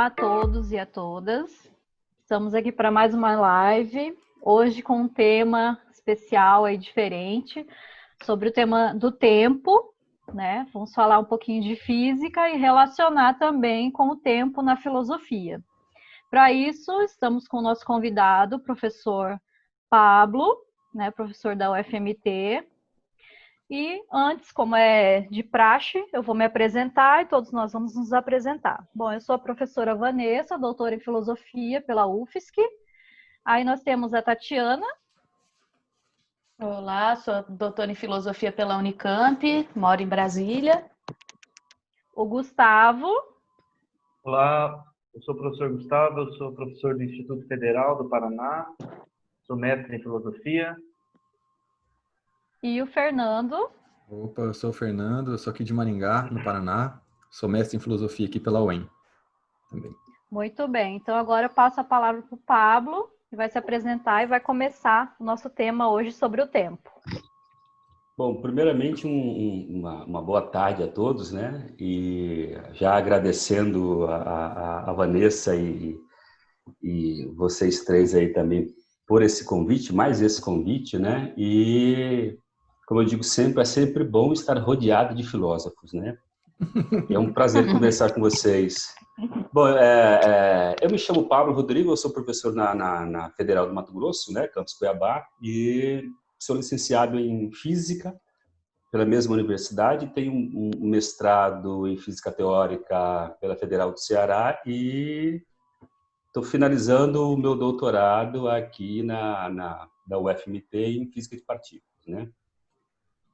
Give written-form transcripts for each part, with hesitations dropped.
a todos e a todas. Estamos aqui para mais uma live, hoje com um tema especial e diferente, sobre o tema do tempo, né? Vamos falar um pouquinho de física e relacionar também com o tempo na filosofia. Para isso, estamos com o nosso convidado, o professor Pablo, né, professor da UFMT. E antes, como é de praxe, eu vou me apresentar e todos nós vamos nos apresentar. Bom, eu sou a professora Vanessa, doutora em filosofia pela UFSC. Aí nós temos a Tatiana. Olá, sou doutora em filosofia pela Unicamp, moro em Brasília. O Gustavo. Olá, eu sou o professor Gustavo, eu sou professor do Instituto Federal do Paraná, sou mestre em filosofia. E o Fernando. Opa, eu sou o Fernando, eu sou aqui de Maringá, no Paraná, sou mestre em filosofia aqui pela UEM também. Muito bem, então agora eu passo a palavra para o Pablo, que vai se apresentar e vai começar o nosso tema hoje sobre o tempo. Bom, primeiramente uma boa tarde a todos, né? E já agradecendo a Vanessa e vocês três aí também por esse convite, mais esse convite, né? E, como eu digo sempre, é sempre bom estar rodeado de filósofos, né? É um prazer conversar com vocês. Bom, eu me chamo Pablo Rodrigo, eu sou professor na Federal do Mato Grosso, né? Campus Cuiabá, e sou licenciado em Física pela mesma universidade, tenho um mestrado em Física Teórica pela Federal do Ceará e estou finalizando o meu doutorado aqui na UFMT em Física de Partículas, né?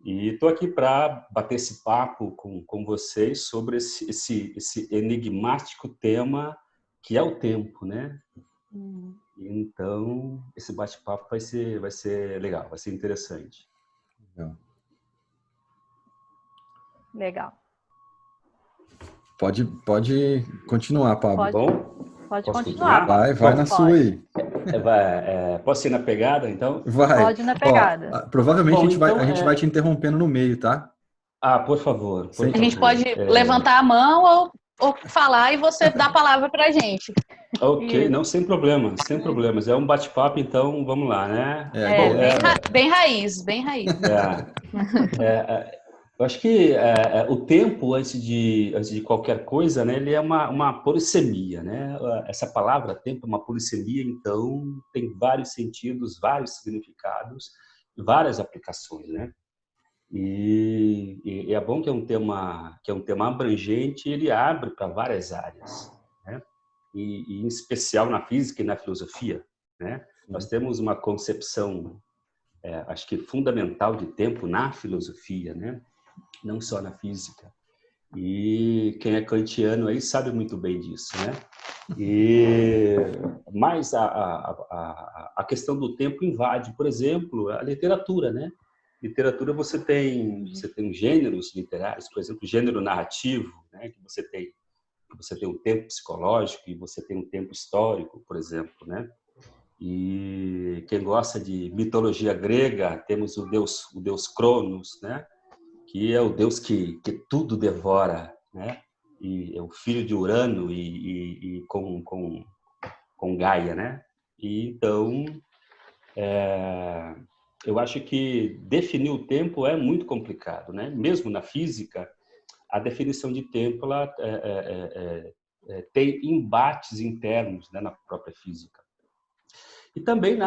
E estou aqui para bater esse papo com vocês sobre esse enigmático tema que é o tempo, né? Então, esse bate-papo vai ser legal, vai ser interessante. Legal. Pode continuar, Pablo. Pode Posso continuar. Vai na sua aí. Posso ir na pegada, então? Vai. Pode ir na pegada. Ó, provavelmente Bom, a gente vai te interrompendo no meio, tá? Ah, por favor. A gente pode levantar a mão ou falar e você dá a palavra para a gente. Ok, não, sem problemas. É um bate-papo, então vamos lá, né? Bem raiz, bem raiz. Eu acho que o tempo, antes de qualquer coisa, né, ele é uma polissemia, né? Essa palavra tempo é uma polissemia, então tem vários sentidos, vários significados, várias aplicações, né? E é bom que é um tema abrangente, ele abre para várias áreas, né? E em especial na física e na filosofia, né? Nós temos uma concepção, acho que fundamental de tempo na filosofia, né? Não só na física. E quem é kantiano aí sabe muito bem disso, né? Mas a questão do tempo invade, por exemplo, a literatura, né? Literatura você tem gêneros literários, por exemplo, gênero narrativo, né? Que você tem um tempo psicológico e você tem um tempo histórico, por exemplo, né? E quem gosta de mitologia grega, temos o deus Cronos, né? Que é o deus que tudo devora, né? E é o filho de Urano e com Gaia, né? E então eu acho que definir o tempo é muito complicado, né? Mesmo na física, a definição de tempo ela tem embates internos, né, na própria física. E também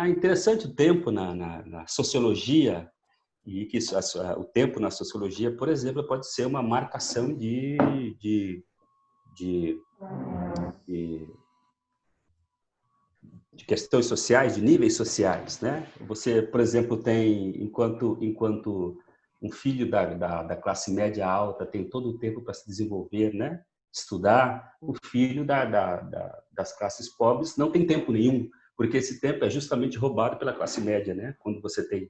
interessante o tempo na sociologia, e que o tempo na sociologia, por exemplo, pode ser uma marcação de questões sociais, de níveis sociais, né? Você, por exemplo, tem, enquanto um filho da classe média alta tem todo o tempo para se desenvolver, né? Estudar, o filho das classes pobres não tem tempo nenhum, porque esse tempo é justamente roubado pela classe média, né? Quando você tem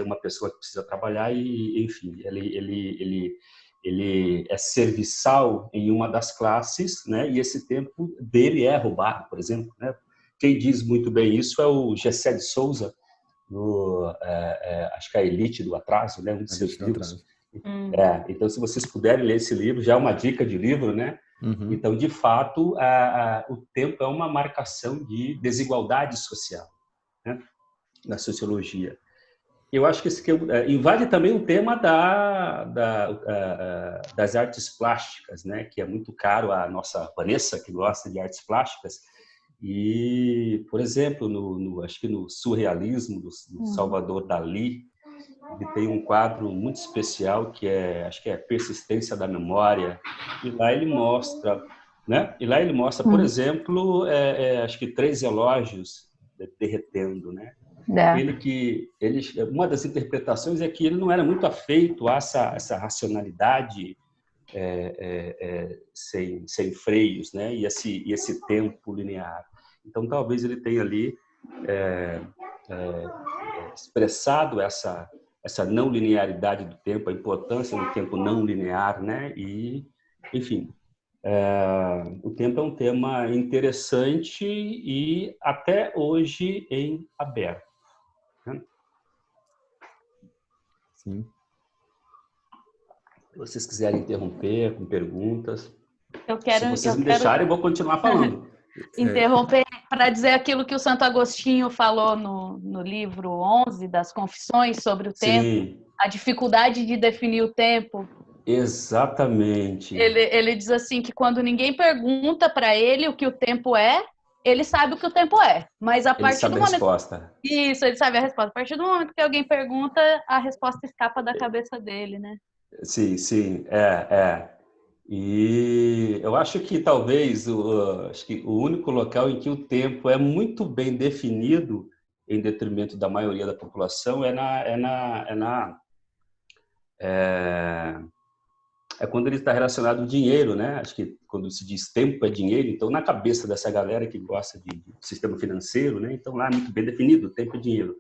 uma pessoa que precisa trabalhar e, enfim, ele é serviçal em uma das classes, né? E esse tempo dele é roubado, por exemplo, né? Quem diz muito bem isso é o Gessé de Souza, acho que é a Elite do Atraso, né? Um dos seus livros. Então, se vocês puderem ler esse livro, já é uma dica de livro, né? Uhum. Então, de fato, o tempo é uma marcação de desigualdade social, né, na sociologia. Eu acho que isso invade também o tema das artes plásticas, né, que é muito caro à nossa Vanessa, que gosta de artes plásticas. E, por exemplo, acho que no surrealismo do Salvador Dalí, ele tem um quadro muito especial acho que é Persistência da Memória, e lá ele mostra, né? E lá ele mostra, por exemplo, acho que 3 relógios derretendo, né? Uma das interpretações é que ele não era muito afeito a essa racionalidade sem freios, né? E esse tempo linear. Então, talvez ele tenha ali expressado essa não linearidade do tempo, a importância do tempo não linear, né? E, enfim, o tempo é um tema interessante e até hoje em aberto. Né? Sim. Se vocês quiserem interromper com perguntas, se vocês Eu me quero deixarem, eu vou continuar falando. interromper para dizer aquilo que o Santo Agostinho falou no livro 11 das Confissões sobre o tempo, Sim, a dificuldade de definir o tempo. exatamente. Ele diz assim que quando ninguém pergunta para ele o que o tempo é, ele sabe o que o tempo é. Mas a Ele partir sabe do a momento... resposta. Isso, ele sabe a resposta. A partir do momento que alguém pergunta, a resposta escapa da cabeça dele, né? Sim, sim, E eu acho que talvez acho que o único local em que o tempo é muito bem definido, em detrimento da maioria da população, é quando ele está relacionado ao dinheiro, né? Acho que quando se diz tempo é dinheiro, então na cabeça dessa galera que gosta de sistema financeiro, né? Então lá é muito bem definido, tempo é dinheiro.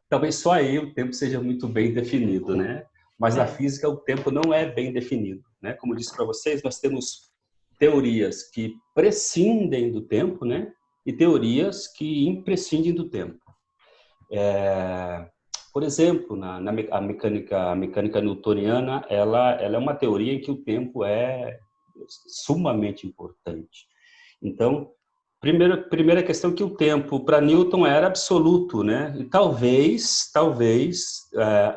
Talvez só aí o tempo seja muito bem definido, né? Mas na física o tempo não é bem definido, né? Como eu disse para vocês, nós temos teorias que prescindem do tempo, né? E teorias que imprescindem do tempo. Por exemplo, a mecânica newtoniana, ela é uma teoria em que o tempo é sumamente importante. Então, primeira questão é que o tempo para Newton era absoluto, né? E talvez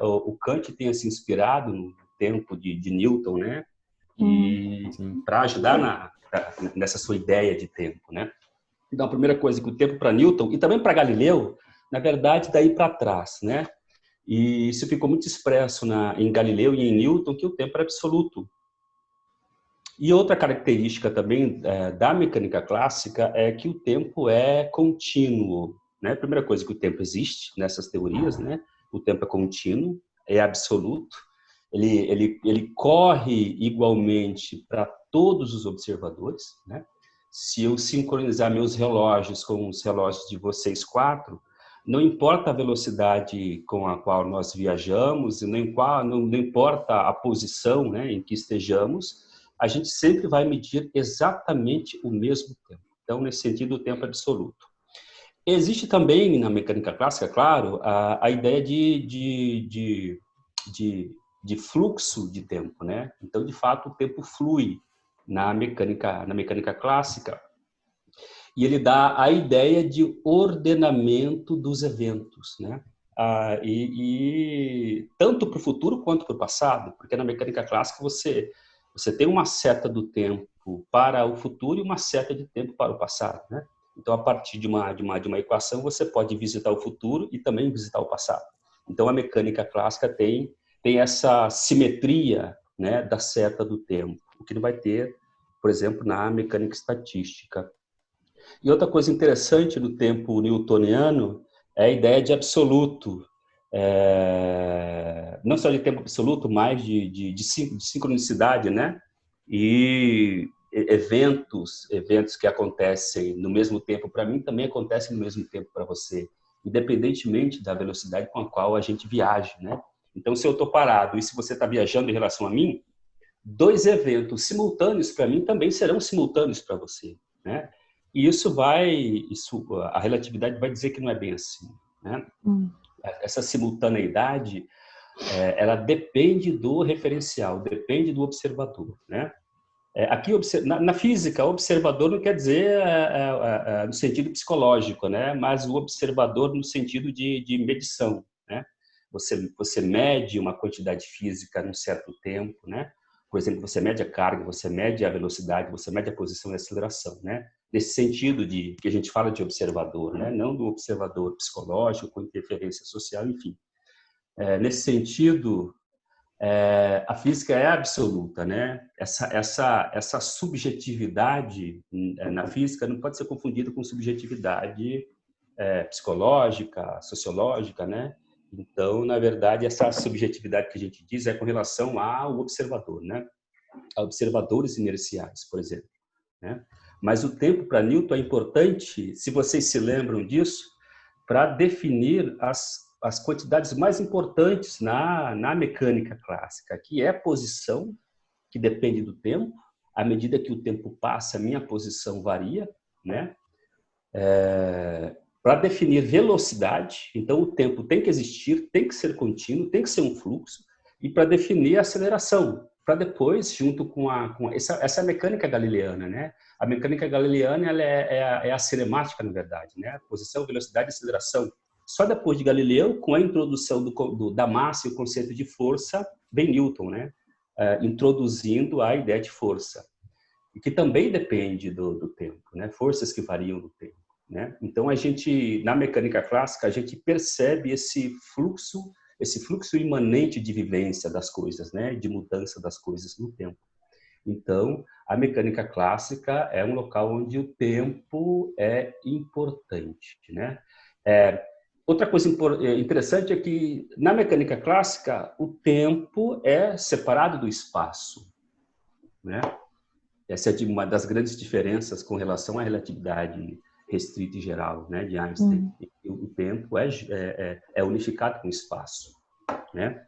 o Kant tenha se inspirado no tempo de Newton, né? E para ajudar nessa sua ideia de tempo, né? Então, a primeira coisa é que o tempo para Newton e também para Galileu, na verdade, daí para trás, né? E isso ficou muito expresso em Galileu e em Newton, que o tempo era absoluto. E outra característica também da mecânica clássica é que o tempo é contínuo, né? A primeira coisa que o tempo existe nessas teorias, né? O tempo é contínuo, é absoluto, ele corre igualmente para todos os observadores, né? Se eu sincronizar meus relógios com os relógios de vocês 4, não importa a velocidade com a qual nós viajamos, não importa a posição, né, em que estejamos, a gente sempre vai medir exatamente o mesmo tempo. Então, nesse sentido, o tempo é absoluto. Existe também, na mecânica clássica, claro, a ideia de fluxo de tempo, né? Então, de fato, o tempo flui na mecânica clássica, e ele dá a ideia de ordenamento dos eventos, né? E tanto para o futuro quanto para o passado, porque na mecânica clássica você tem uma seta do tempo para o futuro e uma seta de tempo para o passado, né? Então, a partir de uma equação, você pode visitar o futuro e também visitar o passado. Então, a mecânica clássica tem essa simetria, né, da seta do tempo, o que não vai ter, por exemplo, na mecânica estatística. E outra coisa interessante do tempo newtoniano é a ideia de absoluto. Não só de tempo absoluto, mas de sincronicidade, né? E eventos que acontecem no mesmo tempo para mim também acontecem no mesmo tempo para você, independentemente da velocidade com a qual a gente viaja, né? Então, se eu estou parado e se você está viajando em relação a mim, 2 eventos simultâneos para mim também serão simultâneos para você, né? E a relatividade vai dizer que não é bem assim, né? Essa simultaneidade, ela depende do referencial, depende do observador, né? Aqui, na física, observador não quer dizer no sentido psicológico, né? Mas o observador no sentido de medição, né? Você mede uma quantidade física num certo tempo, né? Por exemplo, você mede a carga, você mede a velocidade, você mede a posição e a aceleração, né? Nesse sentido que a gente fala de observador, né? Não do observador psicológico com interferência social, enfim. Nesse sentido, a física é absoluta, né? Essa subjetividade na física não pode ser confundida com subjetividade psicológica, sociológica, né? Então, na verdade, essa subjetividade que a gente diz é com relação ao observador, né? A observadores inerciais, por exemplo, né? Mas o tempo para Newton é importante, se vocês se lembram disso, para definir as quantidades mais importantes na mecânica clássica, que é a posição, que depende do tempo. À medida que o tempo passa, a minha posição varia, né? Para definir velocidade, então o tempo tem que existir, tem que ser contínuo, tem que ser um fluxo, e para definir a aceleração, para depois, junto com essa mecânica galileana, né? A mecânica galileana ela é a cinemática, na verdade, né? Posição, velocidade e aceleração. Só depois de Galileu, com a introdução da massa e o conceito de força, vem Newton, né? Introduzindo a ideia de força, e que também depende do tempo, né? Forças que variam no tempo, né? Então, na mecânica clássica, a gente percebe esse fluxo imanente de vivência das coisas, né? De mudança das coisas no tempo. Então, a mecânica clássica é um local onde o tempo é importante, né? Outra coisa interessante é que, na mecânica clássica, o tempo é separado do espaço, né? Essa é uma das grandes diferenças com relação à relatividade restrita e geral, né, de Einstein. O tempo é unificado com o espaço, né?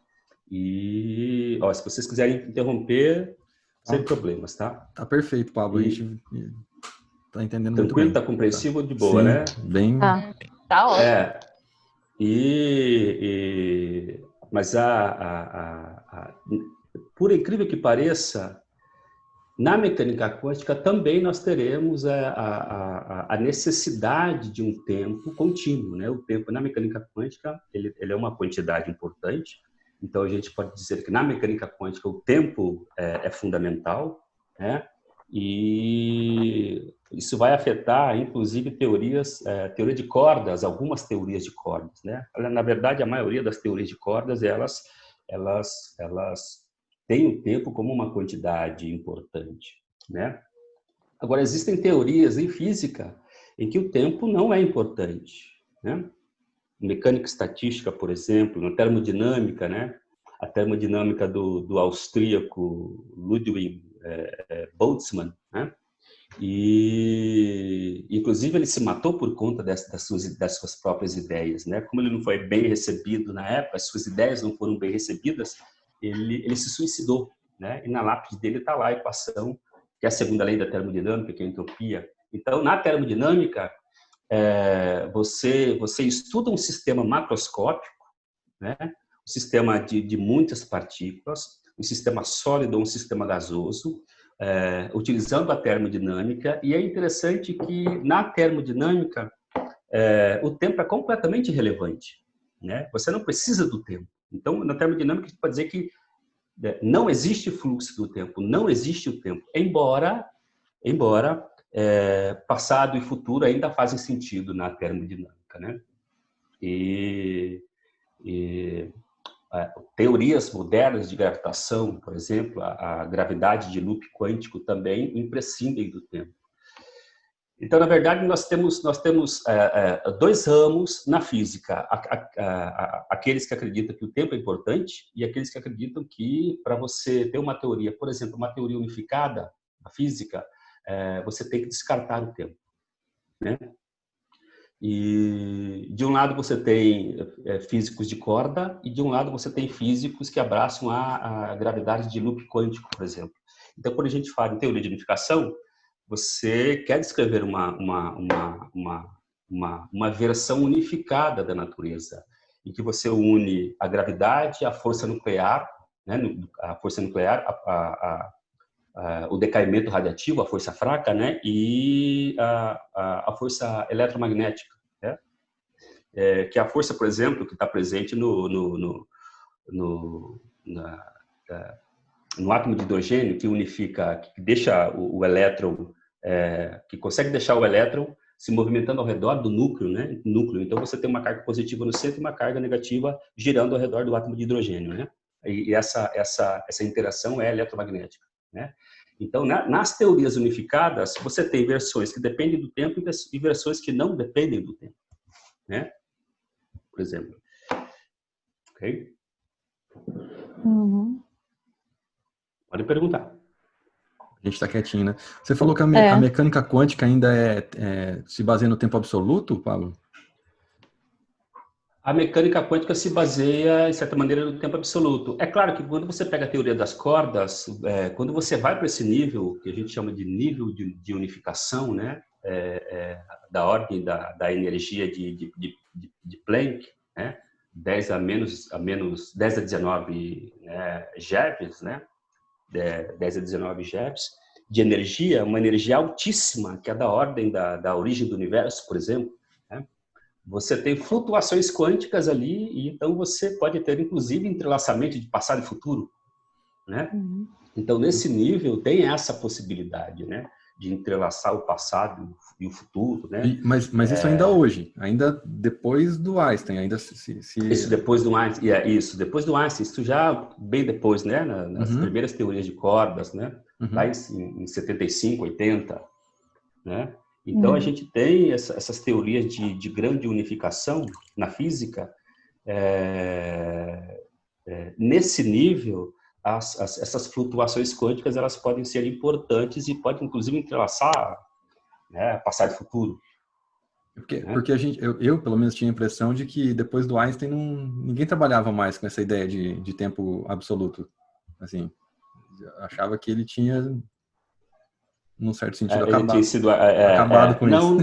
E, se vocês quiserem interromper, sem problemas, tá? Tá perfeito, Pablo. A gente tá entendendo muito tranquilo, bem. tá compreensível, de boa, Sim, né? bem... Tá ótimo. Mas por incrível que pareça, na mecânica quântica também nós teremos a necessidade de um tempo contínuo, né? O tempo na mecânica quântica ele é uma quantidade importante. Então a gente pode dizer que na mecânica quântica o tempo é fundamental, né? E isso vai afetar, inclusive, teoria de cordas, algumas teorias de cordas, né? Na verdade, a maioria das teorias de cordas elas têm o tempo como uma quantidade importante, né? Agora, existem teorias em física em que o tempo não é importante, né? Mecânica estatística, por exemplo, na termodinâmica, né? A termodinâmica do austríaco Ludwig Boltzmann, né? E, inclusive, ele se matou por conta das suas próprias ideias, né? Como ele não foi bem recebido na época, as suas ideias não foram bem recebidas, ele se suicidou, né? E na lápide dele está lá a equação, que é a segunda lei da termodinâmica, que é a entropia. Então, na termodinâmica, você estuda um sistema macroscópico, né? Um sistema de muitas partículas, um sistema sólido ou um sistema gasoso, utilizando a termodinâmica. E é interessante que na termodinâmica o tempo é completamente irrelevante, né? Você não precisa do tempo. Então, na termodinâmica, a gente pode dizer que não existe fluxo do tempo, não existe o tempo, embora passado e futuro ainda fazem sentido na termodinâmica, né? Teorias modernas de gravitação, por exemplo, a gravidade de loop quântico também imprescindem do tempo. Então, na verdade, nós temos dois ramos na física. Aqueles que acreditam que o tempo é importante e aqueles que acreditam que, para você ter uma teoria, por exemplo, uma teoria unificada, a física, você tem que descartar o tempo, né? E de um lado você tem físicos de corda e de um lado você tem físicos que abraçam a gravidade de loop quântico, por exemplo. Então, quando a gente fala em teoria de unificação, você quer descrever uma versão unificada da natureza, em que você une a gravidade, a força nuclear, né? A força nuclear, o decaimento radiativo, a força fraca, né? E a força eletromagnética, né? Que é a força, por exemplo, que está presente no átomo de hidrogênio, que unifica, que deixa o elétron, que consegue deixar o elétron se movimentando ao redor do núcleo, né? Núcleo. Então você tem uma carga positiva no centro e uma carga negativa girando ao redor do átomo de hidrogênio, né? E essa interação é eletromagnética, né? Então, nas teorias unificadas, você tem versões que dependem do tempo e versões que não dependem do tempo, né? Por exemplo. Ok? Uhum. Pode perguntar. A gente está quietinho, né? Você falou que a mecânica quântica ainda se baseia no tempo absoluto, Pablo? A mecânica quântica se baseia, de certa maneira, no tempo absoluto. É claro que quando você pega a teoria das cordas, quando você vai para esse nível, que a gente chama de nível de unificação, né? Da ordem da energia de Planck, né? 10 a 19, né? GeVs, né? 10 a 19 GeVs, de energia, uma energia altíssima, que é da ordem da origem do universo, por exemplo, né? Você tem flutuações quânticas ali, e então você pode ter, inclusive, entrelaçamento de passado e futuro, né? Uhum. Então, nesse nível, tem essa possibilidade, né? De entrelaçar o passado e o futuro, né? Mas isso ainda hoje, ainda depois do Einstein, ainda Isso depois do Einstein, depois do Einstein, isso já bem depois, né? Nas primeiras teorias de cordas, né? Lá em 75, 80, né? Então, a gente tem essas teorias de grande unificação na física. Nesse nível, essas flutuações quânticas, elas podem ser importantes e podem, inclusive, entrelaçar, né, passado e futuro. Porque eu, pelo menos, tinha a impressão de que depois do Einstein ninguém trabalhava mais com essa ideia de tempo absoluto. Assim, achava que ele tinha, num certo sentido, acabado com isso.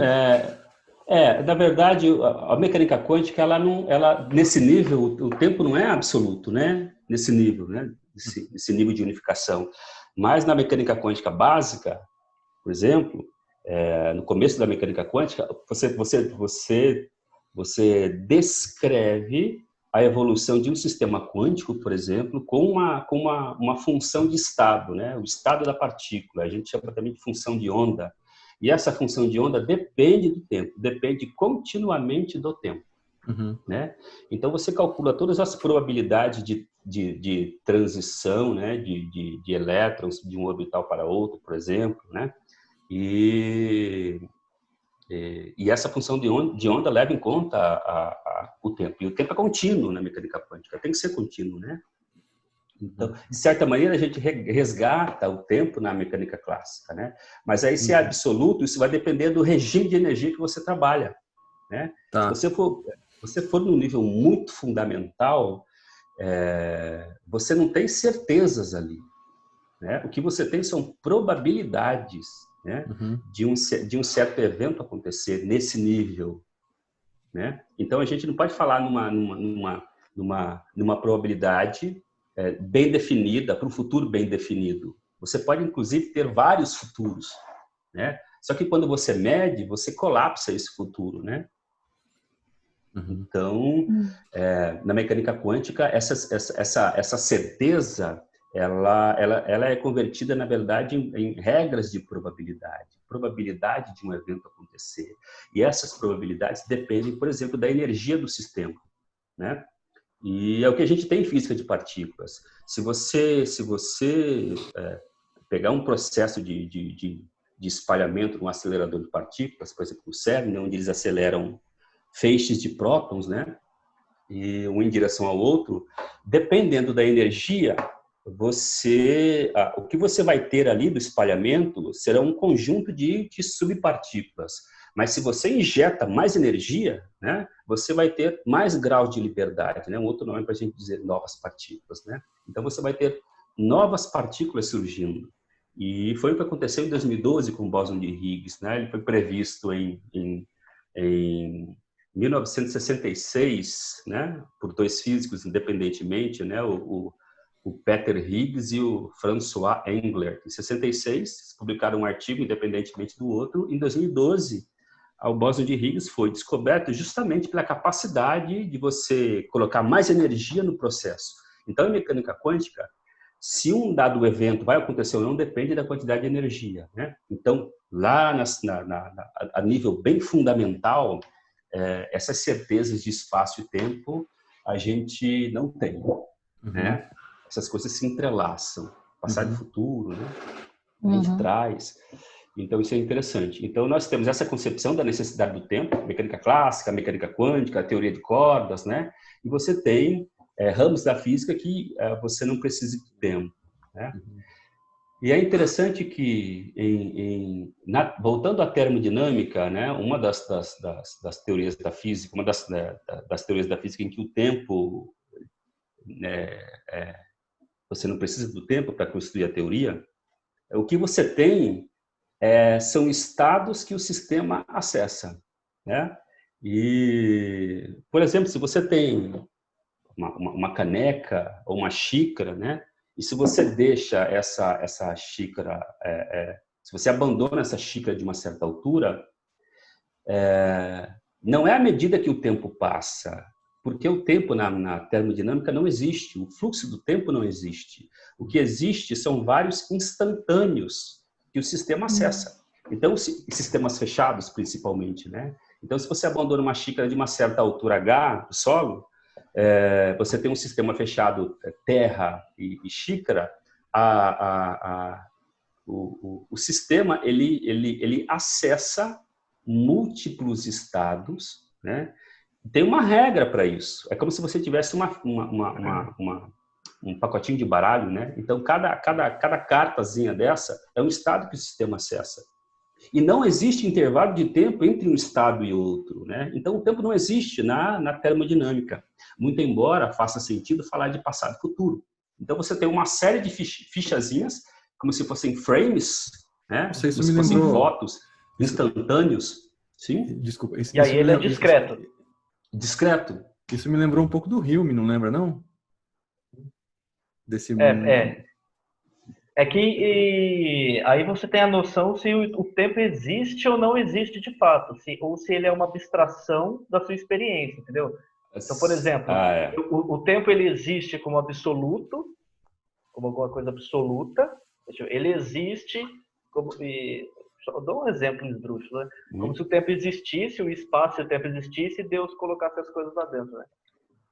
Na verdade, a mecânica quântica, nesse nível, o tempo não é absoluto, né? Nesse nível, né? Esse nível de unificação. Mas na mecânica quântica básica, por exemplo, no começo da mecânica quântica, você descreve a evolução de um sistema quântico, por exemplo, com uma função de estado, né? O estado da partícula. A gente chama também de função de onda. E essa função de onda depende do tempo, depende continuamente do tempo, né? Então, você calcula todas as probabilidades de transição, né? de elétrons de um orbital para outro, por exemplo, né? E essa função de onda leva em conta o tempo. E o tempo é contínuo na mecânica quântica, tem que ser contínuo, né? Então, de certa maneira, a gente resgata o tempo na mecânica clássica, né? Mas aí, se é absoluto, isso vai depender do regime de energia que você trabalha, né? Tá. Se você for num nível muito fundamental, você não tem certezas ali, né? O que você tem são probabilidades, né? De um certo evento acontecer nesse nível, né? Então, a gente não pode falar numa probabilidade bem definida, para um futuro bem definido. Você pode, inclusive, ter vários futuros, né? Só que quando você mede, você colapsa esse futuro, né? Então, na mecânica quântica, essa certeza, ela é convertida, na verdade, em regras de probabilidade de um evento acontecer. E essas probabilidades dependem, por exemplo, da energia do sistema, né? E é o que a gente tem em física de partículas. Se você pegar um processo de espalhamento num acelerador de partículas, por exemplo, o CERN, onde eles aceleram feixes de prótons, né, e um em direção ao outro, dependendo da energia, o que você vai ter ali do espalhamento será um conjunto de subpartículas. Mas se você injeta mais energia, né, você vai ter mais grau de liberdade, né? Um outro nome para a gente dizer novas partículas, né? Então você vai ter novas partículas surgindo. E foi o que aconteceu em 2012 com o bóson de Higgs, né? Ele foi previsto em 1966, né? Por dois físicos independentemente, né? O o Peter Higgs e o François Engler. Em 66, publicaram um artigo independentemente do outro. Em 2012, o bóson de Higgs foi descoberto justamente pela capacidade de você colocar mais energia no processo. Então, em mecânica quântica, se um dado evento vai acontecer ou não, depende da quantidade de energia, né? Então, lá a nível bem fundamental, essas certezas de espaço e tempo a gente não tem, né? Essas coisas se entrelaçam, passado e futuro, né? A gente traz. Então, isso é interessante. Então, nós temos essa concepção da necessidade do tempo, mecânica clássica, mecânica quântica, teoria de cordas, né? E você tem ramos da física que você não precisa de tempo, né? E é interessante que, voltando à termodinâmica, né, uma das teorias da física, uma das teorias da física em que o tempo, você não precisa do tempo para construir a teoria, o que você tem são estados que o sistema acessa, né? E, por exemplo, se você tem uma caneca ou uma xícara, né? E se você deixa essa xícara, se você abandona essa xícara de uma certa altura, não é à medida que o tempo passa, porque o tempo na termodinâmica não existe, o fluxo do tempo não existe. O que existe são vários instantâneos que o sistema acessa. Então, sistemas fechados, principalmente, né? Então, se você abandona uma xícara de uma certa altura H do solo, você tem um sistema fechado, terra e xícara, o sistema ele acessa múltiplos estados, né? Tem uma regra para isso. É como se você tivesse um pacotinho de baralho, né? Então, cada cartazinha dessa é um estado que o sistema acessa. E não existe intervalo de tempo entre um estado e outro, né? Então, o tempo não existe na termodinâmica, muito embora faça sentido falar de passado e futuro. Então, você tem uma série de fichazinhas, como se fossem frames, né? Isso como se fossem fotos instantâneos. Sim? Desculpa. E aí ele é discreto. Discreto. Isso me lembrou um pouco do Hume, não lembra, não? Desse É que aí você tem a noção se o tempo existe ou não existe de fato, ou se ele é uma abstração da sua experiência, entendeu? Então, por exemplo, o tempo ele existe como absoluto, como alguma coisa absoluta. Ele existe como... Só dou um exemplo esdrúxulo, né? Como se o tempo existisse, o espaço e o tempo existisse e Deus colocasse as coisas lá dentro, né?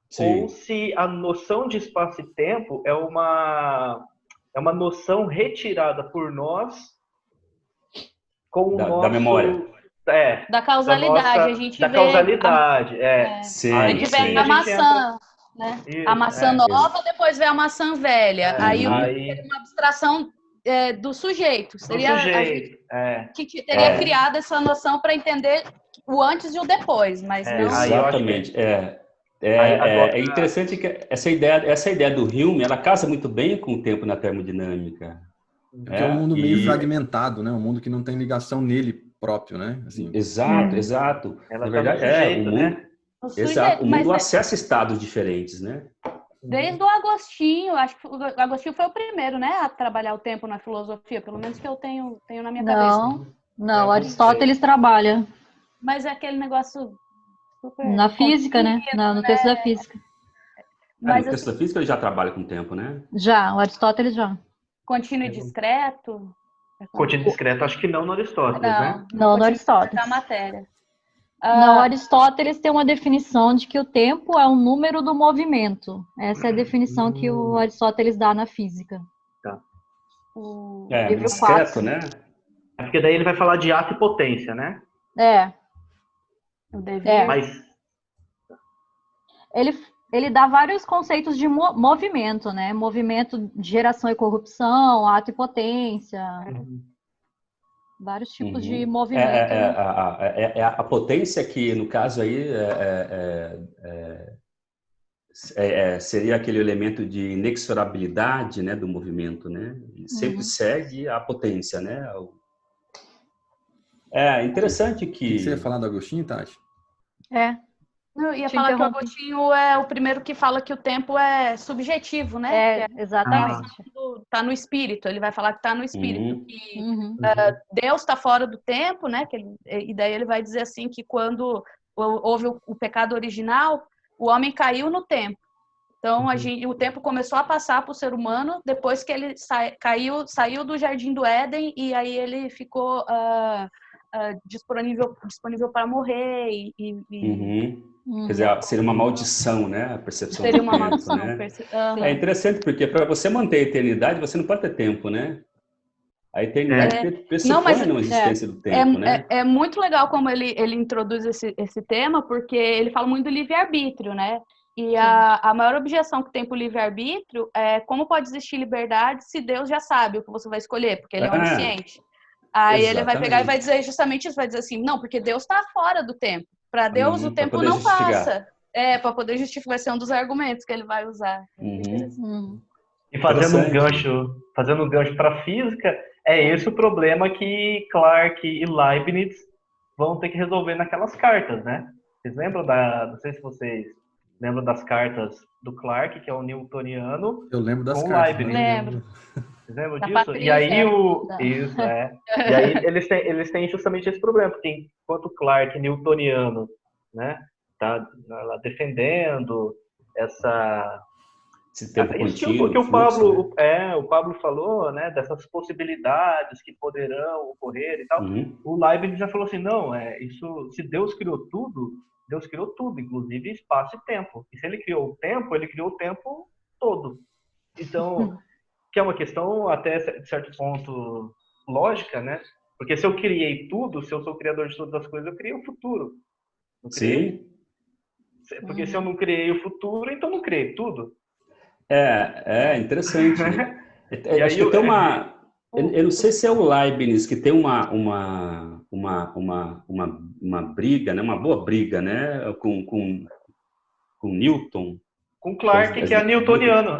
Sim. Ou se a noção de espaço e tempo é uma noção retirada por nós com o nosso... Da memória. Da causalidade, a gente da vê... causalidade, Sim, a gente vê a maçã, né? Isso, a maçã nova, depois vê a maçã velha. Aí uma abstração do sujeito. Seria do sujeito, que teria criado essa noção para entender o antes e o depois, mas não... Exatamente, é interessante que essa ideia do Hume, ela casa muito bem com o tempo na termodinâmica. Porque é um mundo meio fragmentado, né? Um mundo que não tem ligação nele próprio, né? Assim. Exato. Ela na verdade, sujeito, o mundo, né? Exato. O mundo acessa estados diferentes, né? Desde o Agostinho, acho que o Agostinho foi o primeiro, né, a trabalhar o tempo na filosofia, pelo menos que eu tenho na minha cabeça. Não, Aristóteles trabalha. Mas é aquele negócio super... Na física, né? No texto da física. Mas no texto da física ele já trabalha com o tempo, né? Já, o Aristóteles já. Contínuo e discreto? Contínuo e discreto, acho que não no Aristóteles, né? Não no Aristóteles. Da matéria. Não, Aristóteles tem uma definição de que o tempo é um número do movimento. Essa é a definição que o Aristóteles dá na física. Tá. Livro discreto, 4. né? Porque daí ele vai falar de ato e potência, né? Mas ele dá vários conceitos de movimento, né? Movimento de geração e corrupção, ato e potência. Vários tipos de movimento. A potência que, no caso aí, seria aquele elemento de inexorabilidade, né, do movimento, né? Ele sempre segue a potência, né? É interessante que... Você ia falar do Agostinho, Tati? Eu ia Te falar que o interrompi. Agostinho é o primeiro que fala que o tempo é subjetivo, né? É, exatamente. Tá no espírito, ele vai falar que tá no espírito, Uhum. que Uhum. Deus está fora do tempo, né? E daí ele vai dizer assim que quando houve o pecado original, o homem caiu no tempo. Então o tempo começou a passar para o ser humano depois que ele saiu do Jardim do Éden e aí ele ficou disponível para morrer Quer dizer, seria uma maldição, né? A percepção seria do uma tempo, maldição. né? Aham. É interessante porque para você manter a eternidade, você não pode ter tempo, né? A eternidade pressupõe a não existência do tempo, né? É muito legal como ele introduz esse tema, porque ele fala muito do livre-arbítrio, né? E a maior objeção que tem para o livre-arbítrio é como pode existir liberdade se Deus já sabe o que você vai escolher, porque ele é onisciente. Aí ele vai pegar e vai dizer justamente isso, vai dizer assim, não, porque Deus está fora do tempo. Para Deus o tempo não passa. Para poder justificar, vai ser um dos argumentos que ele vai usar. E fazendo um gancho para a física, é esse o problema que Clarke e Leibniz vão ter que resolver naquelas cartas, né? Vocês lembram não sei se vocês lembram das cartas do Clarke, que é o newtoniano, Eu lembro das com cartas. Leibniz. Lembro. Vocês lembram Da disso? Patrícia, E aí Isso, E aí eles têm justamente esse problema, porque enquanto Clarke, newtoniano, né, tá lá defendendo esse tempo isso contínuo, que o fluxo, Pablo falou, né, dessas possibilidades que poderão ocorrer e tal. O Leibniz já falou assim, não, isso, se Deus criou tudo, inclusive espaço e tempo. E se ele criou o tempo todo. Então, que é uma questão até de certo ponto lógica, né? Porque se eu criei tudo, se eu sou o criador de todas as coisas, eu criei o futuro. Não criei? Sim. Porque se eu não criei o futuro, então não criei tudo. É interessante, né? Acho que tem uma... Eu não sei se é o Leibniz que tem uma briga, né? Uma boa briga, né? Com Newton. Com Clarke, que é newtoniano.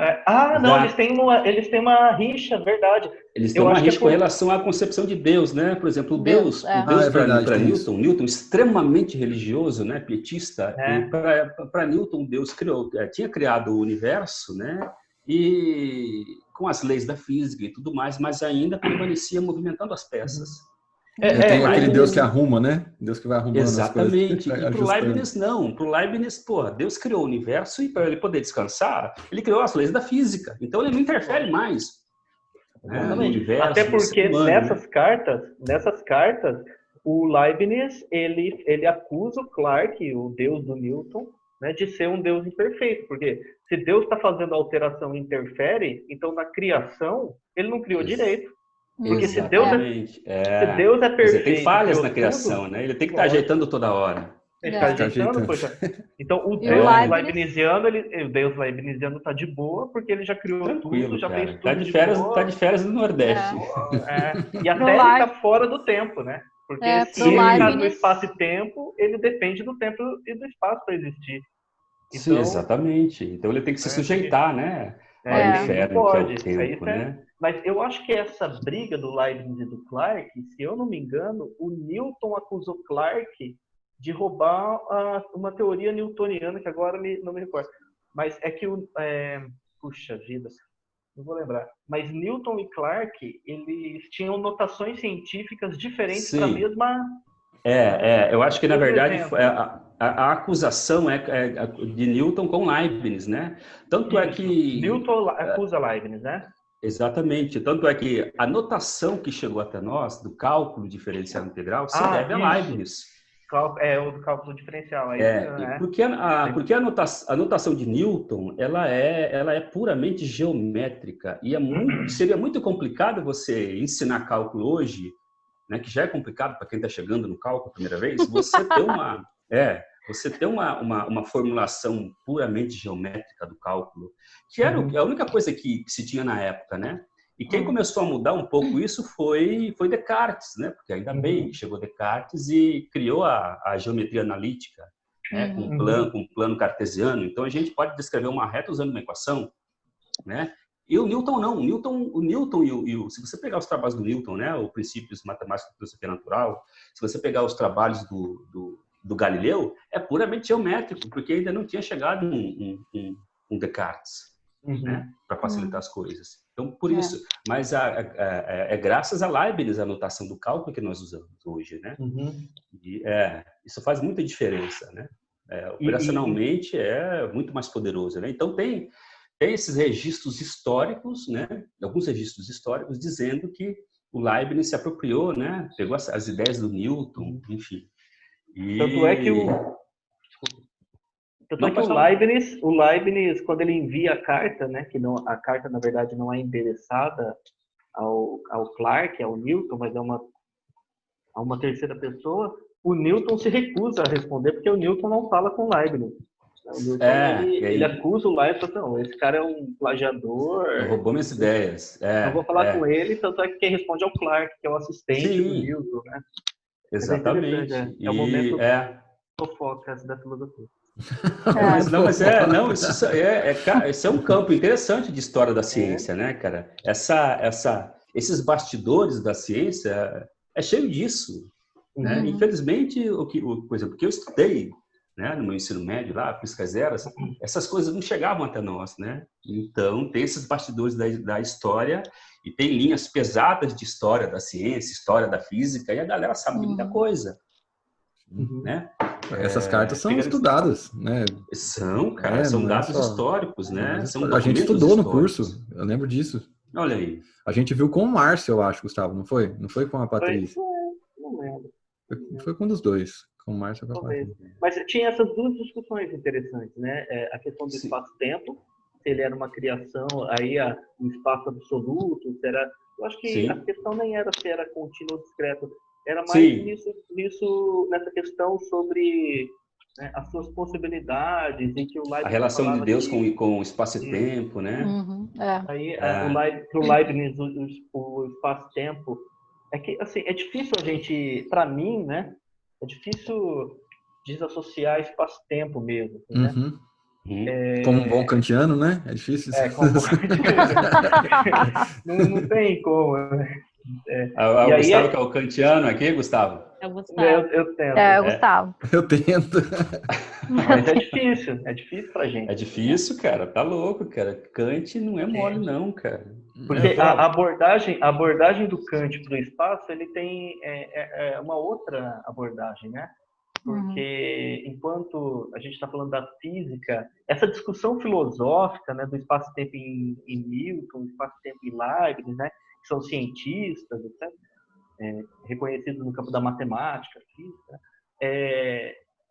Não, eles têm uma rixa, verdade. Eles têm uma rixa com relação à concepção de Deus, né? Por exemplo, o Deus para Newton extremamente religioso, né? Pietista. Para Newton, Deus tinha criado o universo, né? E com as leis da física e tudo mais, mas ainda permanecia movimentando as peças. Tem aquele Deus que arruma, né? Deus que vai arrumando exatamente. as coisas. E para o Leibniz, não. Para o Leibniz, Deus criou o universo e para ele poder descansar, ele criou as leis da física. Então ele não interfere mais. No universo, até porque nessas cartas, o Leibniz, ele acusa o Clarke, o Deus do Newton, né, de ser um Deus imperfeito. Porque se Deus está fazendo alteração e interfere, então na criação, ele não criou direito. Porque se Deus é perfeito... Tem falhas na criação, né? Ele tem que estar ajeitando toda hora. Ele está ajeitando, poxa. Então, o Deus leibniziano está de boa, porque ele já criou tudo, já fez tudo Está de férias no Nordeste. E até ele está fora do tempo, né? Porque se ele está no espaço e tempo, ele depende do tempo e do espaço para existir. Então, sim, exatamente. Então, ele tem que se sujeitar, né? Ao inferno, que é o tempo, né? Mas eu acho que essa briga do Leibniz e do Clarke, se eu não me engano, o Newton acusou Clarke de roubar uma teoria newtoniana, que agora não me recordo. Mas é que puxa vida, não vou lembrar. Mas Newton e Clarke, eles tinham notações científicas diferentes para a mesma... eu acho que, na verdade, a acusação é de Newton com Leibniz, né? Tanto é que... Newton acusa Leibniz, né? Exatamente. Tanto é que a notação que chegou até nós, do cálculo diferencial integral, se deve a Leibniz. O do cálculo diferencial. Porque a notação de Newton, ela é puramente geométrica. E seria muito complicado você ensinar cálculo hoje, né, que já é complicado para quem está chegando no cálculo a primeira vez, você ter uma formulação puramente geométrica do cálculo, que era a única coisa que se tinha na época, né? E quem começou a mudar um pouco isso foi Descartes, né? Porque ainda bem que chegou Descartes e criou a geometria analítica, né? Com um plano cartesiano. Então a gente pode descrever uma reta usando uma equação, né? E o Newton não. O Newton se você pegar os trabalhos do Newton, né? O Princípios Matemáticos da Filosofia Natural, se você pegar os trabalhos do do Galileu é puramente geométrico, porque ainda não tinha chegado um Descartes, né, para facilitar as coisas. Então, por isso, mas é graças a Leibniz, a notação do cálculo que nós usamos hoje, né? E, isso faz muita diferença, né? Operacionalmente é muito mais poderoso, né? Então tem esses registros históricos, né? Alguns registros históricos dizendo que o Leibniz se apropriou, né? Pegou as ideias do Newton, enfim. Tanto é que o Leibniz, quando ele envia a carta, né? Que não, a carta na verdade não é endereçada ao Clarke, ao Newton, mas a uma terceira pessoa. O Newton se recusa a responder porque o Newton não fala com o Leibniz. O Newton, ele acusa o Leibniz, não, esse cara é um plagiador. Roubou minhas ideias. Não vou falar com ele, tanto é que quem responde é o Clarke, que é o assistente do Newton, né? Exatamente. É o momento fofocas da filosofia. Esse é um campo interessante de história da ciência, né, cara? Esses bastidores da ciência é cheio disso. Né? Infelizmente, por exemplo, porque eu estudei, né, no meu ensino médio lá, física zero, essas coisas não chegavam até nós, né? Então tem esses bastidores da história e tem linhas pesadas de história da ciência, história da física, e a galera sabe de muita coisa, né? Essas cartas são estudadas, né? São, cara, são dados históricos, né? A gente estudou no curso, eu lembro disso. Olha aí. A gente viu com o Márcio, eu acho, Gustavo, não foi? Não foi com a Patrícia? Não lembro. Foi com um dos dois, com o Márcio e com a Patrícia. Mas tinha essas duas discussões interessantes, né? A questão do espaço-tempo, se ele era uma criação, aí um espaço absoluto, se era... Eu acho que a questão nem era se era contínuo ou discreto, era mais nessa questão sobre, né, as suas possibilidades, em que o Leibniz... A relação de Deus com o espaço e tempo, né? Aí, para o Leibniz, o espaço-tempo... É que, assim, é difícil a gente, para mim, né? É difícil desassociar espaço-tempo mesmo, né? Como um bom kantiano, né? É difícil. Não tem como. O Gustavo que é o kantiano aqui, Gustavo? É o Gustavo. Eu tento. É o Gustavo. Eu tento. Mas é difícil pra gente. É difícil, cara, tá louco, cara. Kant não é mole, não, cara. Porque a abordagem do Kant para o espaço, ele tem uma outra abordagem, né? Porque enquanto a gente está falando da física, essa discussão filosófica, né, do espaço-tempo em Newton, espaço-tempo em Leibniz, né, que são cientistas, etc., reconhecidos no campo da matemática, física,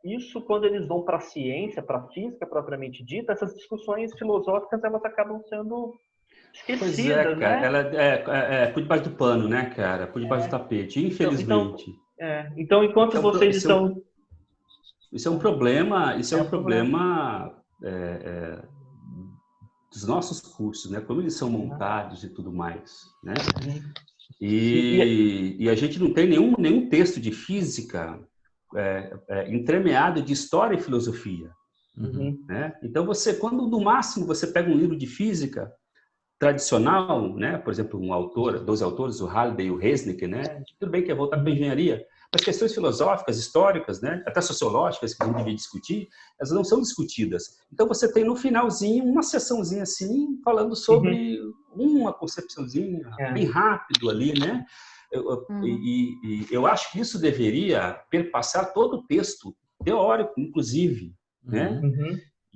isso quando eles vão para a ciência, para a física propriamente dita, essas discussões filosóficas elas acabam sendo esquecidas, pois cara, né? Ela é por debaixo do pano, né, cara? Por debaixo do tapete, infelizmente. Então enquanto vocês estão... Isso é um problema, dos nossos cursos, né? Como eles são montados e tudo mais, né? E a gente não tem nenhum texto de física entremeado de história e filosofia. Né? Então, quando no máximo você pega um livro de física tradicional, né? Por exemplo, dois autores, o Halliday e o Resnick, né? Tudo bem que é voltado para a engenharia, mas questões filosóficas, históricas, né? Até sociológicas, que a gente devia discutir, elas não são discutidas. Então, você tem no finalzinho uma sessãozinha assim, falando sobre uma concepçãozinha, bem rápido ali, né? Eu acho que isso deveria perpassar todo o texto, teórico, inclusive, né?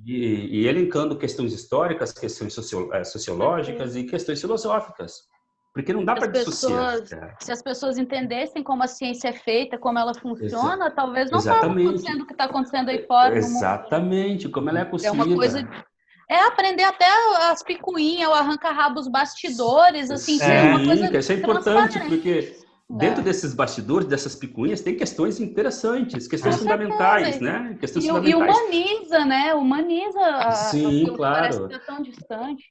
E elencando questões históricas, questões sociológicas e questões filosóficas. Porque não dá para dissociar. Se as pessoas entendessem como a ciência é feita, como ela funciona, talvez não estava acontecendo o que está acontecendo aí fora. Exatamente, como ela é construída. É uma coisa... aprender até as picuinhas, o arranca-rabo, os bastidores, assim, uma coisa isso é importante, porque dentro desses bastidores, dessas picuinhas, tem questões interessantes, questões fundamentais, né? Questões fundamentais. E humaniza, né? Humaniza sim, claro. Parece que é tão distante.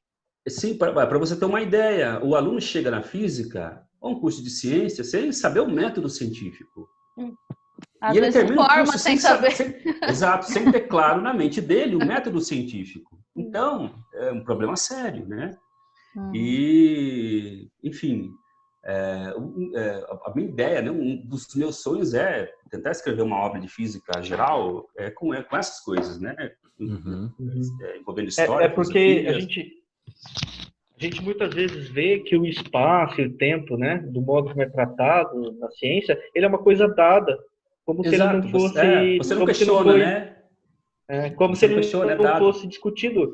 Sim, para você ter uma ideia, o aluno chega na física, ou um curso de ciência, sem saber o método científico. Às vezes ele termina o curso sem saber. Exato, sem ter claro na mente dele o método científico. Então, é um problema sério, né? E, enfim, A minha ideia, né, um dos meus sonhos é tentar escrever uma obra de física geral com essas coisas, né? Envolvendo história, porque filosofia. a gente muitas vezes vê que o espaço e o tempo, né, do modo como é tratado na ciência, ele é uma coisa dada, como se ele não Exato, fosse, você não como se não questiona, foi, né? como Você se não ele questiona, é não dado. fosse discutido.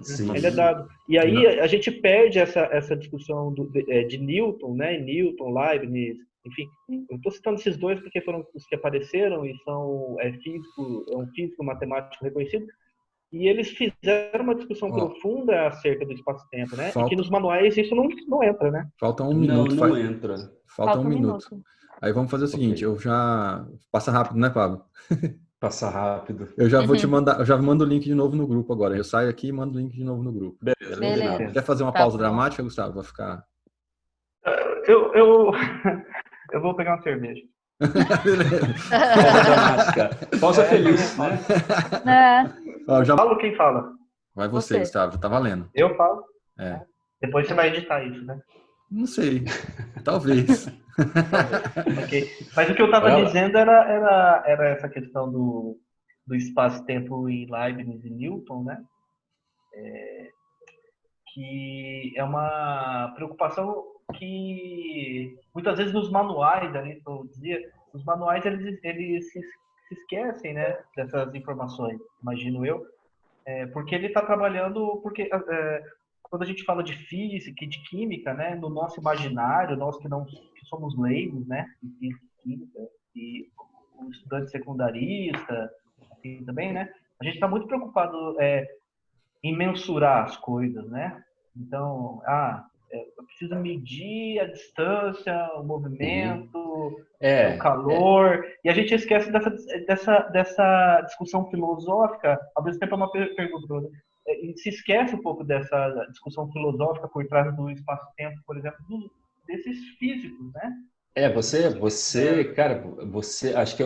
Sim. Ele é dado. E aí a gente perde essa discussão de Newton, né? Newton, Leibniz, enfim. Eu estou citando esses dois porque foram os que apareceram e são um físico matemático reconhecido. E eles fizeram uma discussão profunda acerca do espaço-tempo, né? E que nos manuais isso não entra, né? Falta um minuto. Não entra. Falta um minuto. Aí vamos fazer o seguinte, eu já... Passa rápido, né, Pablo? Passa rápido. Eu já vou te mandar, eu já mando o link de novo no grupo agora. Eu saio aqui e mando o link de novo no grupo. Beleza. Quer fazer uma pausa dramática, Gustavo? Vai ficar... Eu vou pegar uma cerveja. Pausa dramática. Pausa feliz, né? Falo quem fala. Vai você, Gustavo. Tá valendo. Eu falo? Depois você vai editar isso, né? Não sei. Talvez. Okay. Mas o que eu estava dizendo era essa questão do espaço-tempo em Leibniz e Newton, né? Que é uma preocupação que muitas vezes nos manuais, ali, eu dizia, os manuais eles se esquecem, né, dessas informações, imagino eu, porque ele está trabalhando, porque quando a gente fala de física e de química, né, no nosso imaginário, nós que somos leigos, né, em física e química, e o estudante secundarista, assim, também, né, a gente está muito preocupado em mensurar as coisas, né? Então, eu preciso medir a distância, o movimento, o calor, e a gente esquece dessa discussão filosófica, ao mesmo tempo é uma pergunta, e se esquece um pouco dessa discussão filosófica por trás do espaço-tempo, por exemplo, desses físicos, né? Cara, acho que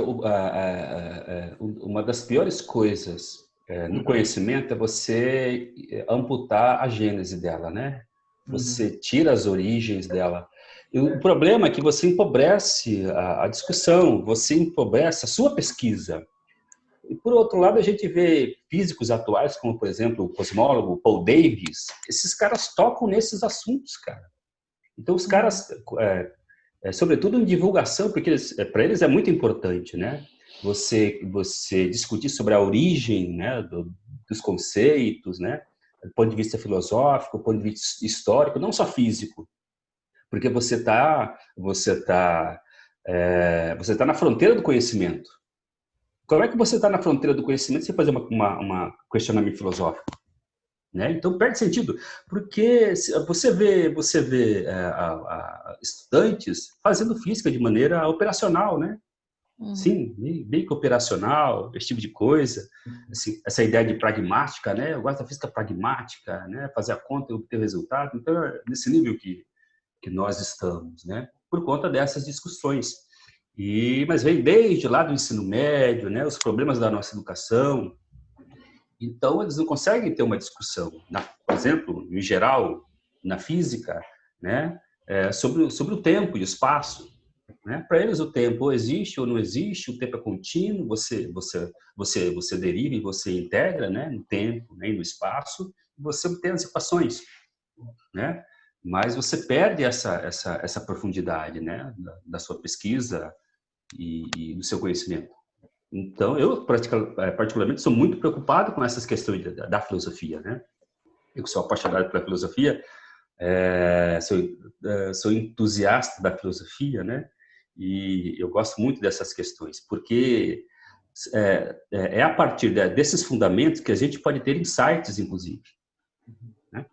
uma das piores coisas no conhecimento é você amputar a gênese dela, né? Você tira as origens dela. E o problema é que você empobrece a discussão, você empobrece a sua pesquisa. E, por outro lado, a gente vê físicos atuais, como, por exemplo, o cosmólogo Paul Davies, esses caras tocam nesses assuntos, cara. Então, os caras, sobretudo em divulgação, porque para eles é muito importante, né? Você discutir sobre a origem, né, dos conceitos, né, do ponto de vista filosófico, do ponto de vista histórico, não só físico, porque você está na fronteira do conhecimento. Como é que você está na fronteira do conhecimento sem fazer uma questionamento filosófico? Né? Então perde sentido, porque você vê estudantes fazendo física de maneira operacional, né? Sim, bem que operacional, esse tipo de coisa, assim, essa ideia de pragmática, né? Eu gosto da física pragmática, né? Fazer a conta e obter o resultado. Então é nesse nível que nós estamos, né? Por conta dessas discussões. Mas vem desde lá do ensino médio, né? Os problemas da nossa educação. Então, eles não conseguem ter uma discussão, por exemplo, em geral, na física, né, sobre o tempo e o espaço. Né? Para eles, o tempo existe ou não existe, o tempo é contínuo, você deriva e você integra, né, no tempo, né, e no espaço, e você obtém as equações. Né? Mas você perde essa profundidade, né, da sua pesquisa e do seu conhecimento. Então, eu particularmente sou muito preocupado com essas questões da filosofia, né? Eu sou apaixonado pela filosofia, sou entusiasta da filosofia, né? E eu gosto muito dessas questões, porque é a partir desses fundamentos que a gente pode ter insights, inclusive. Né?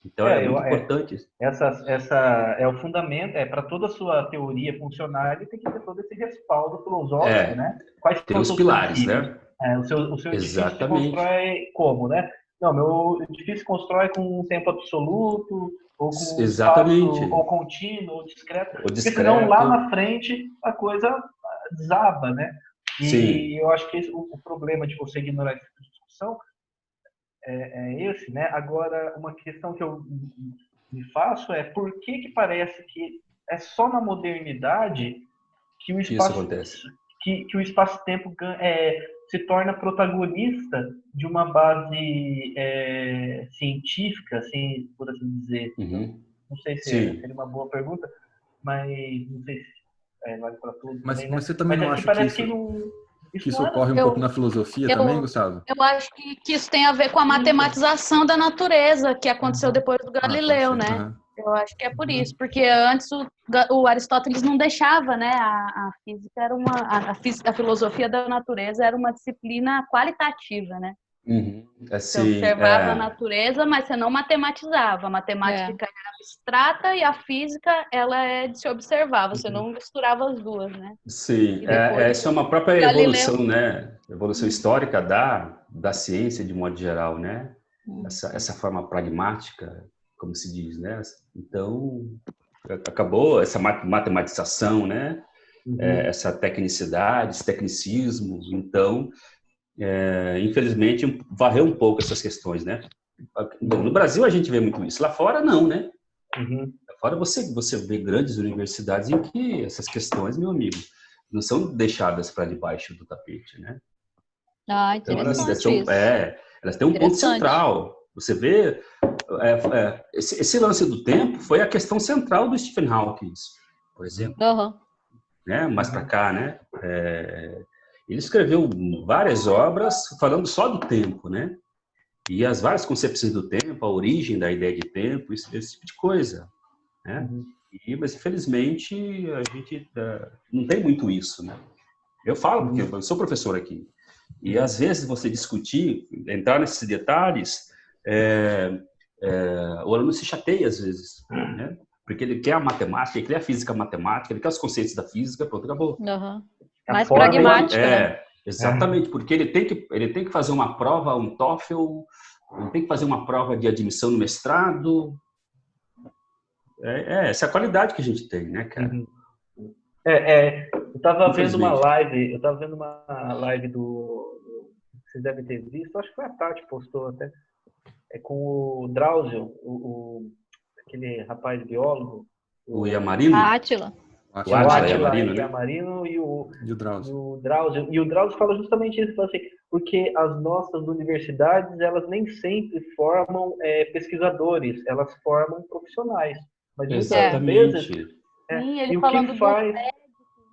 Então, é muito importante. Essa é o fundamento, para toda a sua teoria funcionar, ele tem que ter todo esse respaldo filosófico, né? Quais tem os pilares, né? O seu edifício se constrói como, né? Não, meu edifício constrói com um tempo absoluto, ou com espaço ou contínuo, ou discreto. Porque senão, lá na frente, a coisa desaba, né? E eu acho que o problema de você ignorar essa discussão é esse, né? Agora, uma questão que eu me faço é por que parece que é só na modernidade que o Isso espaço acontece. que o espaço-tempo se torna protagonista de uma base científica, assim, por assim dizer. Uhum. Não sei se Sim. seria uma boa pergunta, mas não sei se vale para tudo Mas também, né? você também não acha que parece que isso não era... ocorre um pouco na filosofia também, Gustavo? Eu acho que isso tem a ver com a matematização da natureza que aconteceu depois do Galileu, Pode ser. né? Eu acho que é por isso, porque antes o Aristóteles não deixava, né? A física era a filosofia da natureza era uma disciplina qualitativa, né? Uhum. Você Assim, observava a natureza, mas você não matematizava. A matemática era abstrata e a física ela é de se observar. Você não misturava as duas, né? sim, E depois essa é uma própria Galileu... evolução, né? Evolução histórica da ciência de modo geral, né? Essa forma pragmática, como se diz, né? Então, acabou essa matematização, né? Essa tecnicidade, esse tecnicismo. Então, infelizmente, varreu um pouco essas questões, né? Bom, no Brasil a gente vê muito isso, lá fora não, né? Lá fora você vê grandes universidades em que essas questões, meu amigo, não são deixadas para debaixo do tapete, né? Ah, Então, interessante isso. elas têm um ponto central. Você vê, esse lance do tempo foi a questão central do Stephen Hawking, por exemplo. Uhum. Né? Mais para cá, né? Ele escreveu várias obras falando só do tempo, né? E as várias concepções do tempo, a origem da ideia de tempo, esse tipo de coisa, né? Mas infelizmente a gente não tem muito isso, né? Eu falo porque eu sou professor aqui e às vezes você discutir, entrar nesses detalhes, o aluno se chateia às vezes, né? Porque ele quer a matemática, ele quer a física matemática, ele quer os conceitos da física, pronto, acabou. Uhum. Mais pragmática, né? Exatamente, porque ele tem que fazer uma prova, um TOEFL, ele tem que fazer uma prova de admissão no mestrado. Essa é a qualidade que a gente tem, né, cara? Eu estava vendo uma live vocês devem ter visto, acho que foi a Tati postou até, com o Drauzio, aquele rapaz biólogo. O Yamarino? A Átila. O Átila Yamarino, né? Yamarino e o Drauzio. E o Drauzio fala justamente isso, assim, porque as nossas universidades, elas nem sempre formam pesquisadores, elas formam profissionais. Mas exatamente. Sim, ele falando do médico,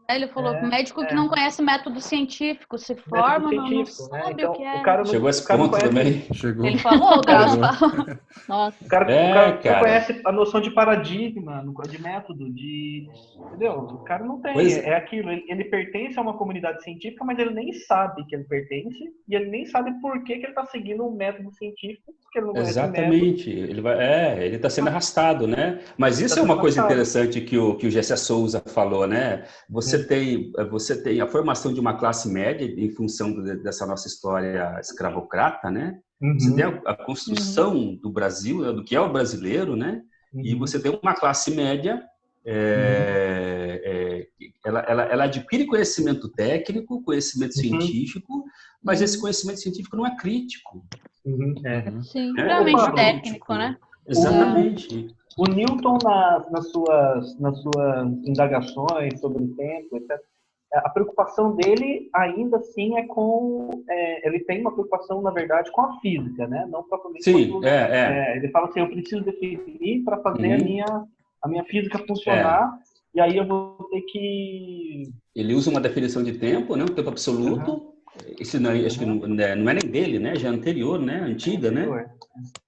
ele falou médico que não conhece método científico, se forma, não sabe então, o que é. O cara chegou a esse ponto também. Chegou. Ele falou, o Drauzio falou. Nossa. O cara não conhece a noção de paradigma, de método, entendeu? O cara não tem, é aquilo, ele pertence a uma comunidade científica, mas ele nem sabe que ele pertence, e ele nem sabe por que ele está seguindo um método científico, porque ele não conhece exatamente, ele está sendo arrastado, né? Mas isso é uma coisa interessante que o Gessé Souza falou, né? Você tem a formação de uma classe média em função dessa nossa história escravocrata, né? Você tem a construção do Brasil, do que é o brasileiro, né? E você tem uma classe média, ela adquire conhecimento técnico, conhecimento científico, mas esse conhecimento científico não é crítico. Sim, puramente técnico, né? Exatamente. O Newton, nas suas indagações sobre o tempo, etc., a preocupação dele ainda assim ele tem uma preocupação, na verdade, com a física, né? Não propriamente com a ele fala assim, eu preciso definir para fazer a minha física funcionar, e aí eu vou ter que... Ele usa uma definição de tempo, né? Um tempo absoluto. Esse não, acho que não é nem dele, né? Já é anterior, né? Antiga, né?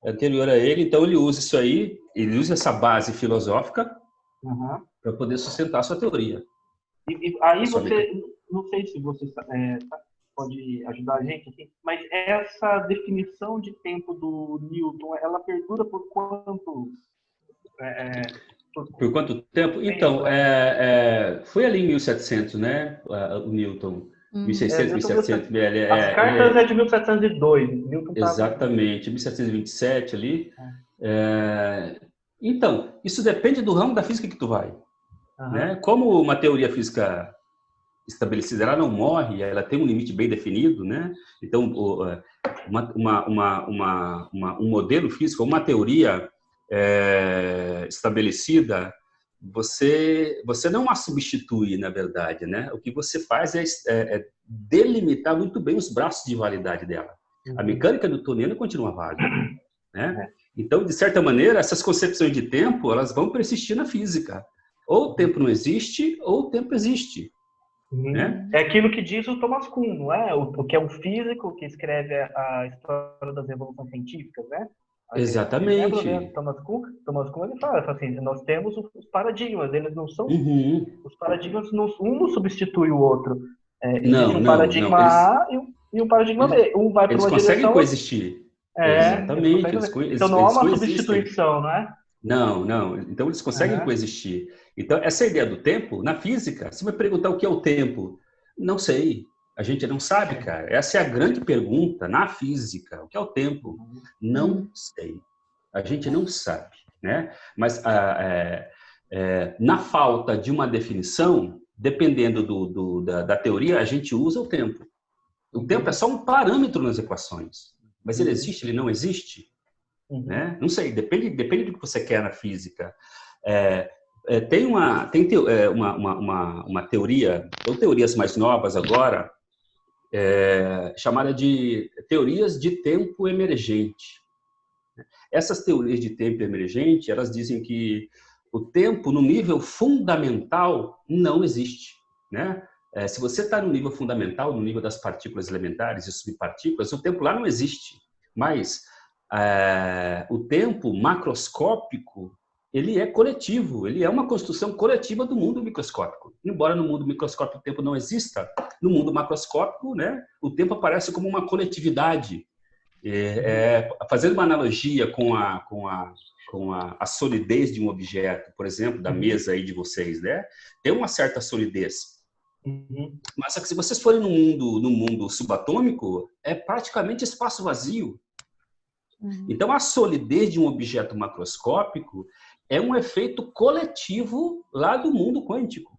É anterior a ele, então ele usa isso aí, ele usa essa base filosófica para poder sustentar a sua teoria. E aí você, não sei se você pode ajudar a gente, assim, mas essa definição de tempo do Newton, ela perdura por quanto? Por quanto tempo? Então, foi ali em 1700, né? O Newton. 1600, 1700. As cartas é de 1702. Newton exatamente, 1727 ali. Então, isso depende do ramo da física que tu vai. Né? Como uma teoria física estabelecida, ela não morre, ela tem um limite bem definido, né? Então, um modelo físico, uma teoria estabelecida, você não a substitui, na verdade, né? O que você faz é delimitar muito bem os braços de validade dela. A mecânica newtoniana continua válida, né? Então, de certa maneira, essas concepções de tempo, elas vão persistir na física. Ou o tempo não existe, ou o tempo existe. Né? É aquilo que diz o Thomas Kuhn, não é? O que é um físico que escreve a história das revoluções científicas, né? Exatamente. Lembra, né? Thomas Kuhn ele fala assim, nós temos os paradigmas, eles não são... Os paradigmas, um não substitui o outro. Existe um paradigma A e um paradigma B. Um vai para uma direção... Eles conseguem coexistir. Exatamente. Então não há uma substituição, não é? Não. Então eles conseguem coexistir. Então essa ideia do tempo, na física, você vai perguntar o que é o tempo. Não sei. A gente não sabe, cara. Essa é a grande pergunta na física. O que é o tempo? Não sei. A gente não sabe, né? Mas na falta de uma definição, dependendo da teoria, a gente usa o tempo. O tempo é só um parâmetro nas equações. Mas ele existe, ele não existe? Né? Não sei, depende do que você quer na física. Tem uma teoria, ou teorias mais novas agora, chamada de teorias de tempo emergente. Essas teorias de tempo emergente, elas dizem que o tempo no nível fundamental não existe, né? Se você está no nível fundamental, no nível das partículas elementares e subpartículas, o tempo lá não existe. Mas o tempo macroscópico, ele é coletivo, ele é uma construção coletiva do mundo microscópico. Embora no mundo microscópico o tempo não exista, no mundo macroscópico, né, o tempo aparece como uma coletividade. Fazendo uma analogia com a solidez de um objeto, por exemplo, da mesa aí de vocês, né, tem uma certa solidez. Mas se vocês forem no mundo subatômico, é praticamente espaço vazio. Então, a solidez de um objeto macroscópico é um efeito coletivo lá do mundo quântico.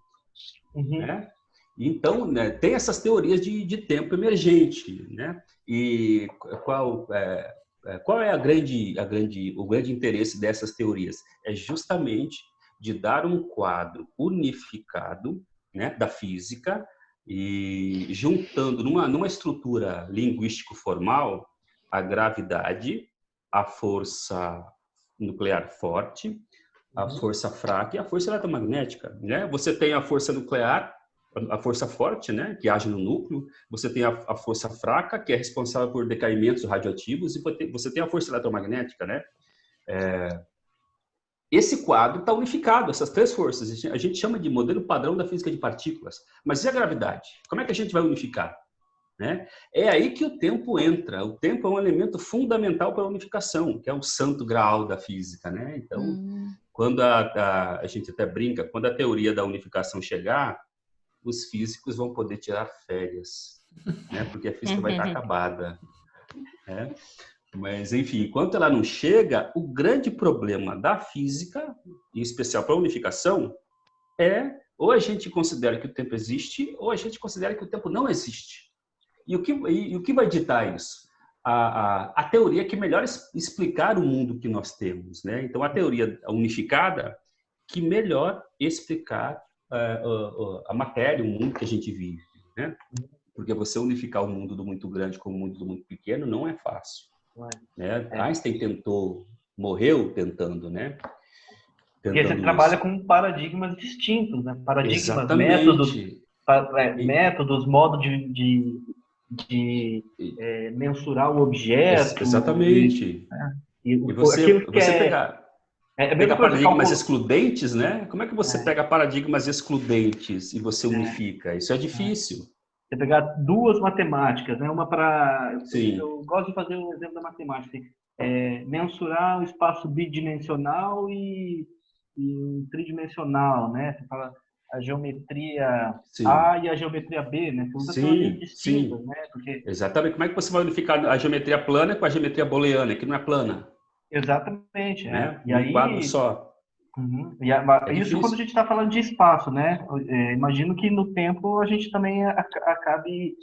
Né? Então, né, tem essas teorias de tempo emergente. Né? E qual é o grande interesse dessas teorias? É justamente de dar um quadro unificado, né, da física, e juntando numa estrutura linguístico-formal a gravidade, a força nuclear forte, a força fraca e a força eletromagnética, né? Você tem a força nuclear, a força forte, né, que age no núcleo, você tem a força fraca, que é responsável por decaimentos radioativos, e você tem a força eletromagnética, né? Esse quadro está unificado, essas três forças. A gente chama de modelo padrão da física de partículas. Mas e a gravidade? Como é que a gente vai unificar? Né? É aí que o tempo entra. O tempo é um elemento fundamental para a unificação, que é o santo graal da física. Né? Então, quando a gente até brinca, quando a teoria da unificação chegar, os físicos vão poder tirar férias, né? Porque a física vai estar acabada. Né? Mas, enfim, enquanto ela não chega, o grande problema da física, em especial para a unificação, é ou a gente considera que o tempo existe, ou a gente considera que o tempo não existe. E o que vai ditar isso? A teoria que melhor explicar o mundo que nós temos. Né? Então, a teoria unificada que melhor explicar a matéria, o mundo que a gente vive. Né? Porque você unificar o mundo do muito grande com o mundo do muito pequeno não é fácil. Né? Einstein morreu tentando, né? Porque você trabalha com paradigmas distintos, né? Paradigmas, exatamente. métodos, modo de mensurar o objeto. Exatamente. E você pegar paradigmas excludentes, né? Como é que você pega paradigmas excludentes e você unifica? Isso é difícil. Você pegar duas matemáticas, né? Uma para... Eu gosto de fazer um exemplo da matemática. Mensurar o espaço bidimensional e tridimensional, né? Você fala a geometria A e a geometria B, né? São duas teorias distintas, né? Porque... Exatamente. Como é que você vai unificar a geometria plana com a geometria booleana, que não é plana? Exatamente. Né? E aí... quadro só. Isso quando a gente está falando de espaço, né? Imagino que no tempo a gente também acabe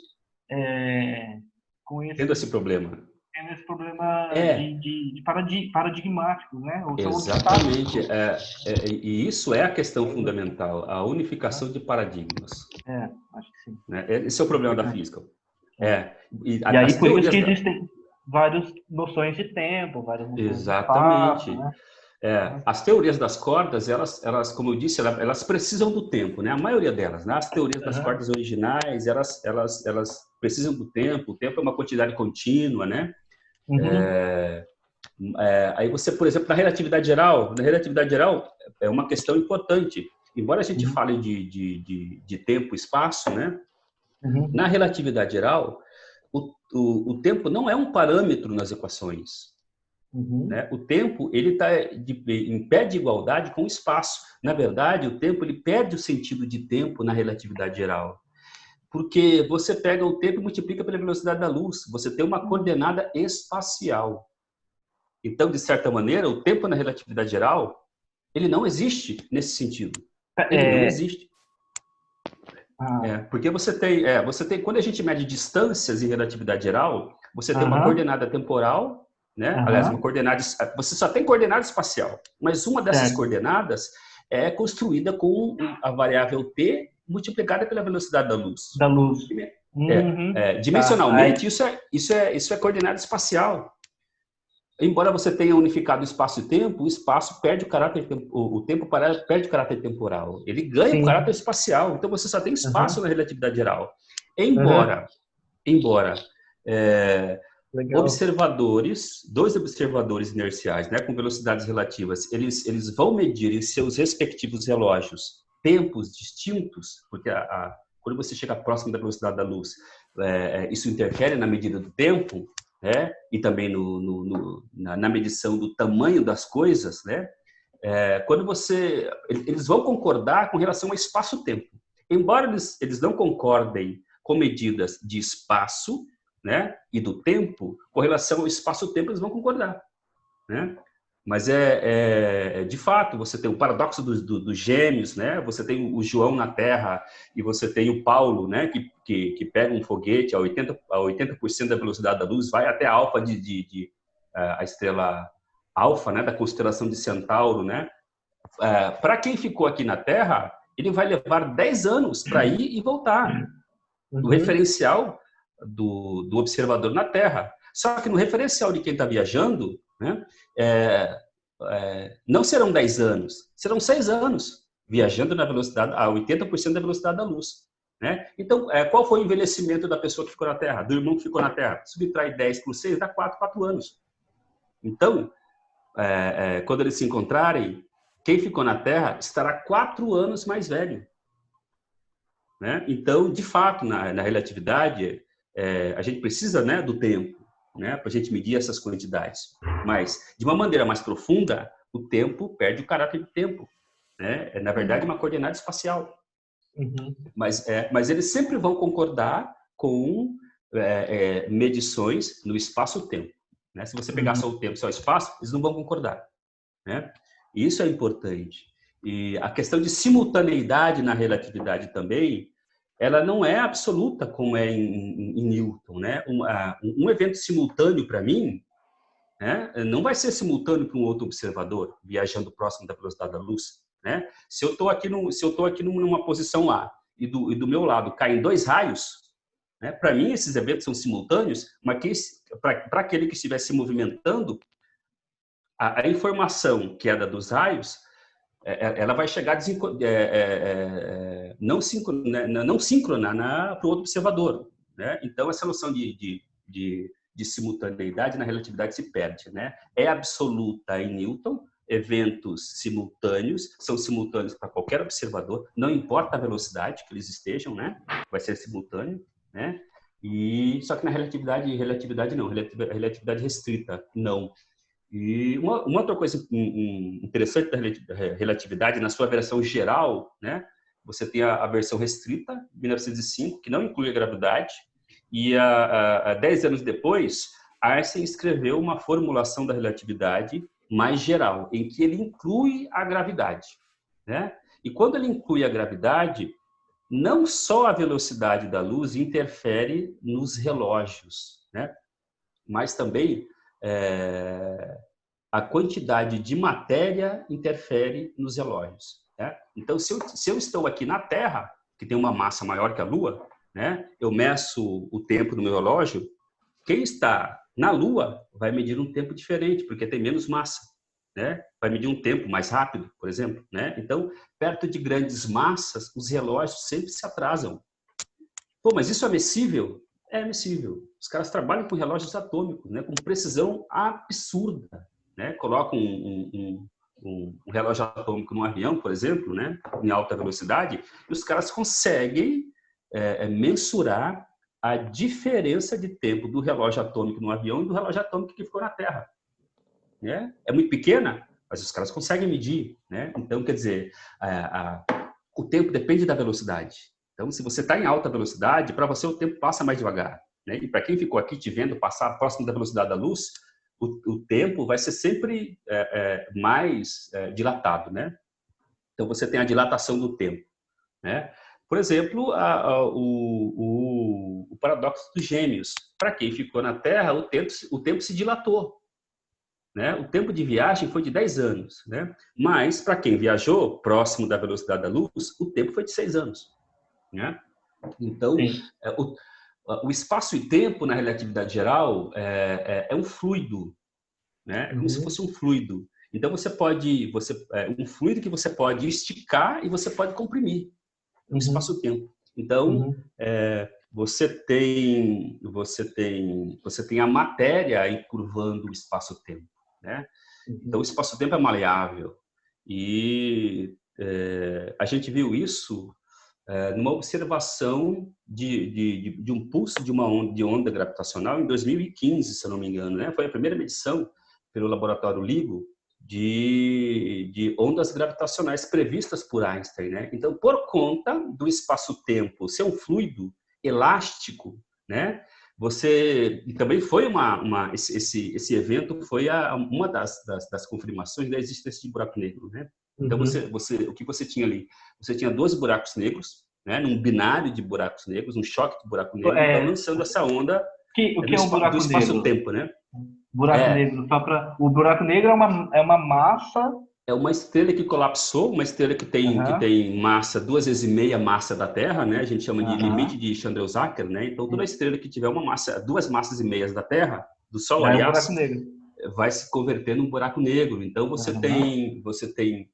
com esse... Tendo esse problema. tendo esse problema paradigmático, né? Exatamente. E isso é a questão fundamental, a unificação de paradigmas. Acho que sim. Né? Esse é o problema da física. E aí, por isso que existem várias noções de tempo, várias noções Exatamente. de espaço, né? As teorias das cordas, elas, como eu disse, elas precisam do tempo, né? A maioria delas, né? As teorias das cordas originais, elas precisam do tempo. O tempo é uma quantidade contínua, né? Aí você, por exemplo, na relatividade geral é uma questão importante. Embora a gente fale de tempo e espaço, né? Na relatividade geral, o tempo não é um parâmetro nas equações. Né? O tempo ele está em pé de igualdade com o espaço. Na verdade, o tempo ele perde o sentido de tempo na relatividade geral, porque você pega o tempo e multiplica pela velocidade da luz. Você tem uma coordenada espacial. Então, de certa maneira, o tempo na relatividade geral ele não existe nesse sentido. Ele não existe. Porque você tem, quando a gente mede distâncias em relatividade geral, você tem uma coordenada temporal, né? Aliás, uma coordenada, você só tem coordenada espacial, mas uma dessas coordenadas é construída com a variável t multiplicada pela velocidade da luz. Dimensionalmente, isso é coordenada espacial. Embora você tenha unificado espaço e tempo, o espaço perde o caráter, o tempo perde o caráter temporal. Ele ganha o caráter espacial. Então você só tem espaço na relatividade geral. Embora dois observadores inerciais, né, com velocidades relativas, eles vão medir em seus respectivos relógios tempos distintos, porque quando você chega próximo da velocidade da luz, isso interfere na medida do tempo, né, e também na medição do tamanho das coisas, né? Eles vão concordar com relação ao espaço-tempo. Embora eles não concordem com medidas de espaço, né, e do tempo, com relação ao espaço-tempo eles vão concordar, né? Mas de fato, você tem o paradoxo dos gêmeos, né? Você tem o João na Terra e você tem o Paulo, né? Que pega um foguete a 80% da velocidade da luz, vai até a alfa a estrela alfa, né? Da constelação de Centauro, né? Para quem ficou aqui na Terra, ele vai levar 10 anos para ir e voltar. O referencial do observador na Terra. Só que no referencial de quem está viajando, né, não serão 10 anos, serão 6 anos, viajando na velocidade a 80% da velocidade da luz. Né? Então, qual foi o envelhecimento da pessoa que ficou na Terra, do irmão que ficou na Terra? Subtrai 10 por 6, dá 4 anos. Então, quando eles se encontrarem, quem ficou na Terra estará 4 anos mais velho. Né? Então, de fato, na relatividade, a gente precisa, né, do tempo, né, para a gente medir essas quantidades. Mas, de uma maneira mais profunda, o tempo perde o caráter de tempo. Né? Na verdade, uma coordenada espacial. Mas eles sempre vão concordar com medições no espaço-tempo. Né? Se você pegar só o tempo, só o espaço, eles não vão concordar. Né? Isso é importante. E a questão de simultaneidade na relatividade também, ela não é absoluta como é em Newton, né? Um evento simultâneo para mim, né, não vai ser simultâneo para um outro observador viajando próximo da velocidade da luz, né? Se eu estou aqui numa posição A e do meu lado caem 2 raios, né? Para mim esses eventos são simultâneos, mas para aquele que estiver se movimentando, a informação que é da dos raios, ela vai chegar não síncrona para o outro observador. Né? Então, essa noção de simultaneidade na relatividade se perde. Né? É absoluta em Newton, eventos simultâneos são simultâneos para qualquer observador, não importa a velocidade que eles estejam, né? Vai ser simultâneo. Né? Só que na relatividade não, relatividade restrita, não. E uma outra coisa interessante da relatividade, na sua versão geral, né, você tem a versão restrita, 1905, que não inclui a gravidade, e 10 anos depois, Einstein escreveu uma formulação da relatividade mais geral, em que ele inclui a gravidade. Né? E quando ele inclui a gravidade, não só a velocidade da luz interfere nos relógios, né? mas também a quantidade de matéria interfere nos relógios, né? Então, se eu estou aqui na Terra, que tem uma massa maior que a Lua, né? Eu meço o tempo no meu relógio. Quem está na Lua vai medir um tempo diferente, porque tem menos massa, né? Vai medir um tempo mais rápido, por exemplo, né? Então, perto de grandes massas, os relógios sempre se atrasam. Pô, mas isso é messível? É messível. Os caras trabalham com relógios atômicos, né? Com precisão absurda, né? Colocam um relógio atômico num avião, por exemplo, né? Em alta velocidade, e os caras conseguem mensurar a diferença de tempo do relógio atômico no avião e do relógio atômico que ficou na Terra, né? É muito pequena, mas os caras conseguem medir, né? Então, quer dizer, o tempo depende da velocidade. Então, se você está em alta velocidade, para você o tempo passa mais devagar, né? E para quem ficou aqui te vendo passar próximo da velocidade da luz, o tempo vai ser sempre mais dilatado, né? Então, você tem a dilatação do tempo, né? Por exemplo, o paradoxo dos gêmeos. Para quem ficou na Terra, o tempo se dilatou, né? O tempo de viagem foi de 10 anos, né? Mas, para quem viajou próximo da velocidade da luz, o tempo foi de 6 anos, né? Então, o espaço e tempo, na relatividade geral, é um fluido, né? É como se fosse um fluido. Então, um fluido que você pode esticar e você pode comprimir. O espaço-tempo. Então, você tem a matéria encurvando o espaço-tempo, né? Então, o espaço-tempo é maleável. E a gente viu isso numa observação de um pulso de onda gravitacional em 2015, se eu não me engano, né? Foi a primeira medição pelo laboratório LIGO de ondas gravitacionais previstas por Einstein, né? Então, por conta do espaço-tempo ser um fluido elástico, né? E também foi esse evento foi uma das confirmações da existência de buraco negro, né? Então, o que você tinha ali? Você tinha 12 buracos negros, né? Num binário de buracos negros, um choque de buraco negro, então lançando essa onda o que é um buraco do espaço-tempo, né? Buraco negro, o buraco negro é uma massa. É uma estrela que colapsou, uma estrela que tem massa 2 vezes e meia massa da Terra, né? A gente chama de limite de Chandrasekhar, né? Então, toda estrela que tiver uma massa, 2 massas e meias da Terra, do Sol, aliás, vai se converter num buraco negro. Então, você tem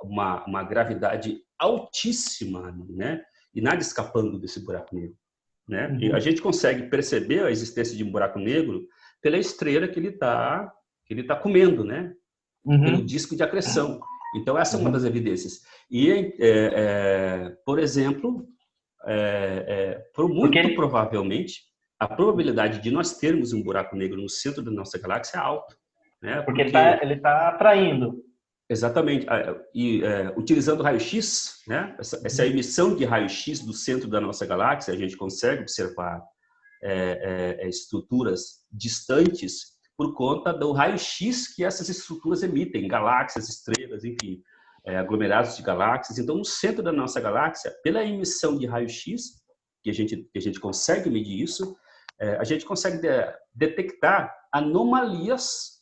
uma gravidade altíssima, né? E nada escapando desse buraco negro, né? E a gente consegue perceber a existência de um buraco negro pela estrela que ele tá comendo, né? Pelo disco de acreção. Então, essa é uma das evidências. E, por exemplo, provavelmente, a probabilidade de nós termos um buraco negro no centro da nossa galáxia é alta, né? Porque ele tá atraindo. Exatamente. Utilizando o raio-x, né? Essa emissão de raio-x do centro da nossa galáxia, a gente consegue observar estruturas distantes por conta do raio-x que essas estruturas emitem, galáxias, estrelas, enfim, aglomerados de galáxias. Então, no centro da nossa galáxia, pela emissão de raio-x, que a gente consegue medir isso, a gente consegue detectar anomalias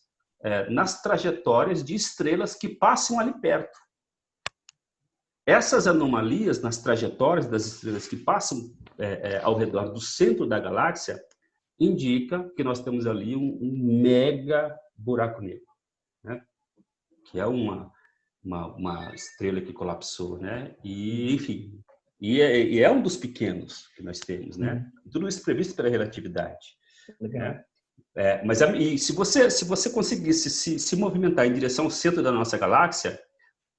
nas trajetórias de estrelas que passam ali perto. Essas anomalias nas trajetórias das estrelas que passam ao redor do centro da galáxia indica que nós temos ali um mega buraco negro, né? Que é uma estrela que colapsou, né? E, enfim, é um dos pequenos que nós temos, né? Tudo isso previsto pela relatividade. Né? Mas se você conseguisse se movimentar em direção ao centro da nossa galáxia,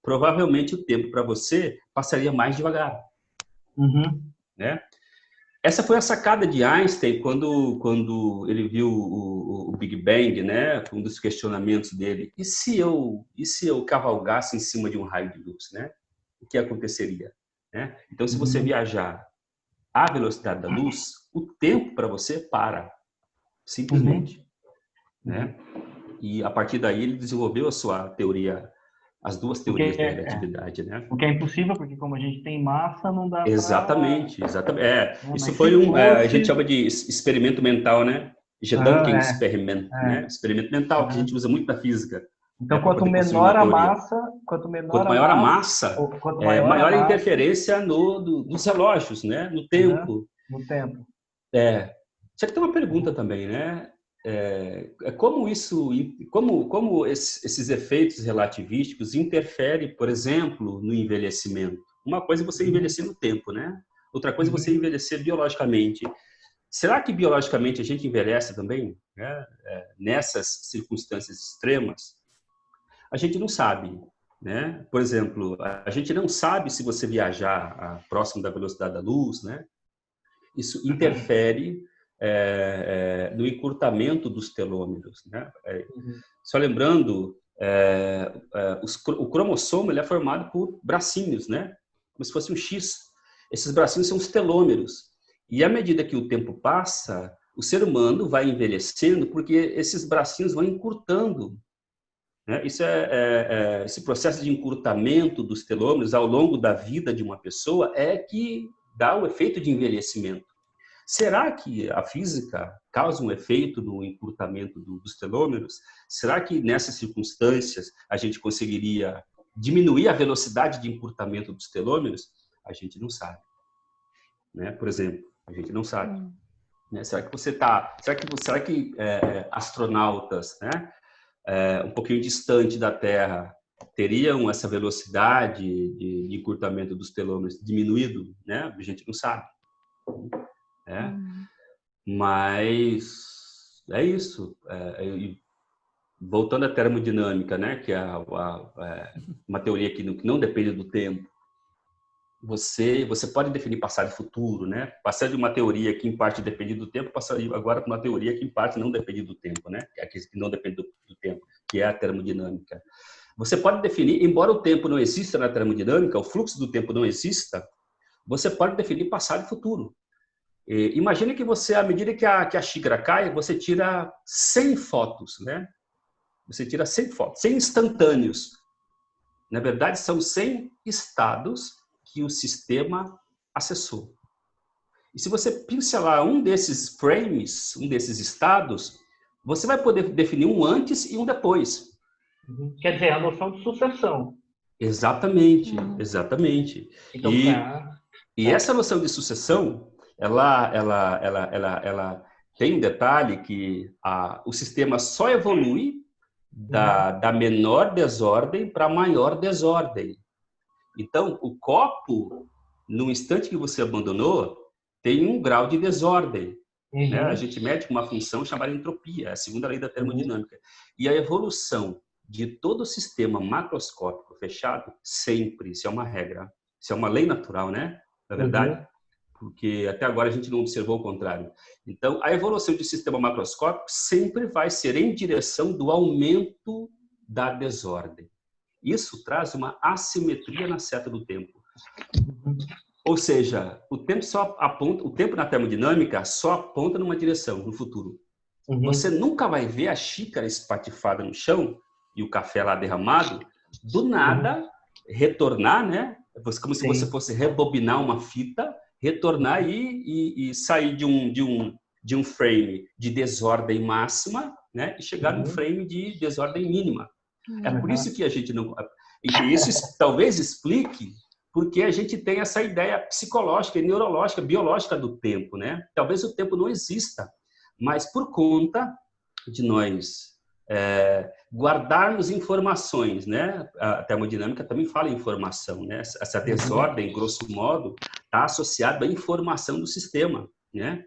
provavelmente o tempo para você passaria mais devagar, né? Essa foi a sacada de Einstein quando ele viu o Big Bang, né? Um dos questionamentos dele. E se eu cavalgasse em cima de um raio de luz, né? O que aconteceria? Né? Então, se você viajar à velocidade da luz, o tempo para você para, simplesmente, né? E a partir daí ele desenvolveu a sua teoria, as duas teorias da relatividade, né? O que é impossível, porque como a gente tem massa, não dá Exatamente. Isso foi a gente chama de experimento mental, né? Gedanken experiment, né? Experimento mental, que a gente usa muito na física. Então, quanto menor a massa, quanto maior a massa, maior a interferência dos relógios, né? No tempo. No tempo. Só que tem uma pergunta também, né? Como esses efeitos relativísticos interferem, por exemplo, no envelhecimento? Uma coisa é você envelhecer no tempo, né? Outra coisa é você envelhecer biologicamente. Será que biologicamente a gente envelhece também, né? Nessas circunstâncias extremas? A gente não sabe, né? Por exemplo, a gente não sabe se você viajar próximo da velocidade da luz, né? Isso interfere no encurtamento dos telômeros, né? Só lembrando, o cromossomo ele é formado por bracinhos, né? Como se fosse um X. Esses bracinhos são os telômeros. E à medida que o tempo passa, o ser humano vai envelhecendo porque esses bracinhos vão encurtando, né? Esse processo de encurtamento dos telômeros ao longo da vida de uma pessoa é que dá o efeito de envelhecimento. Será que a física causa um efeito no encurtamento dos telômeros? Será que nessas circunstâncias a gente conseguiria diminuir a velocidade de encurtamento dos telômeros? A gente não sabe, né? Por exemplo, a gente não sabe. Né? Será que astronautas, né, um pouquinho distante da Terra teriam essa velocidade de encurtamento dos telômeros diminuído, né? A gente não sabe. Mas é isso. Voltando à termodinâmica, né, que é uma teoria que não depende do tempo. Você pode definir passado e futuro, né? Passar de uma teoria que em parte depende do tempo, passar agora para uma teoria que em parte não depende do tempo, né? Que não depende do tempo, que é a termodinâmica. Você pode definir, embora o tempo não exista na termodinâmica, o fluxo do tempo não exista, você pode definir passado e futuro. Imagine que você, à medida que a xícara cai, você tira 100 fotos, né? Você tira 100 fotos, 100 instantâneos. Na verdade, são 100 estados que o sistema acessou. E se você pincelar um desses frames, um desses estados, você vai poder definir um antes e um depois. Quer dizer, a noção de sucessão. Exatamente, exatamente. Então, e essa noção de sucessão, ela tem um detalhe que o sistema só evolui da menor desordem para a maior desordem. Então, o copo, no instante que você abandonou, tem um grau de desordem. Né? A gente mede com uma função chamada entropia, a segunda lei da termodinâmica. E a evolução de todo o sistema macroscópico fechado, sempre, isso é uma regra, isso é uma lei natural, né? Na verdade, porque até agora a gente não observou o contrário. Então, a evolução de sistema macroscópico sempre vai ser em direção do aumento da desordem. Isso traz uma assimetria na seta do tempo. Ou seja, o tempo na termodinâmica só aponta numa direção, no futuro. Você nunca vai ver a xícara espatifada no chão e o café lá derramado, do nada, retornar, né? Como se você fosse rebobinar uma fita, retornar e sair de um frame de desordem máxima, né? E chegar num frame de desordem mínima. É por isso que a gente não... E isso talvez explique porque a gente tem essa ideia psicológica, neurológica, biológica do tempo, né? Talvez o tempo não exista, mas por conta de nós guardarmos informações, né? A termodinâmica também fala em informação, né? Essa desordem, grosso modo, está associada à informação do sistema, né?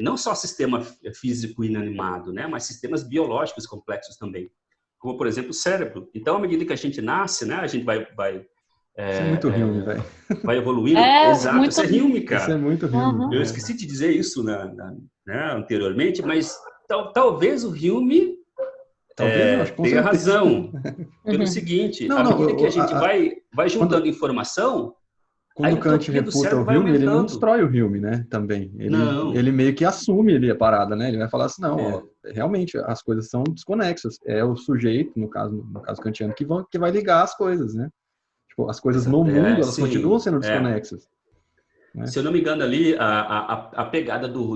Não só sistema físico inanimado, né? Mas sistemas biológicos complexos também. Como, por exemplo, o cérebro. Então, à medida que a gente nasce, né, a gente vai isso é muito Hume, velho. Vai evoluindo. Exato, isso é Hume, cara. Isso é muito Hume. Eu esqueci de dizer isso anteriormente, mas talvez o Hume tenha razão. Pelo seguinte, à medida que a gente vai juntando informação... Quando o Kant refuta o Hume, ele não destrói o Hume, né? Também. Ele meio que assume a parada, né? Ele vai falar assim, não, realmente, as coisas são desconexas. É o sujeito, no caso kantiano, que vai ligar as coisas, né? Tipo, as coisas no mundo, elas continuam sendo desconexas. né? Se eu não me engano ali, a pegada do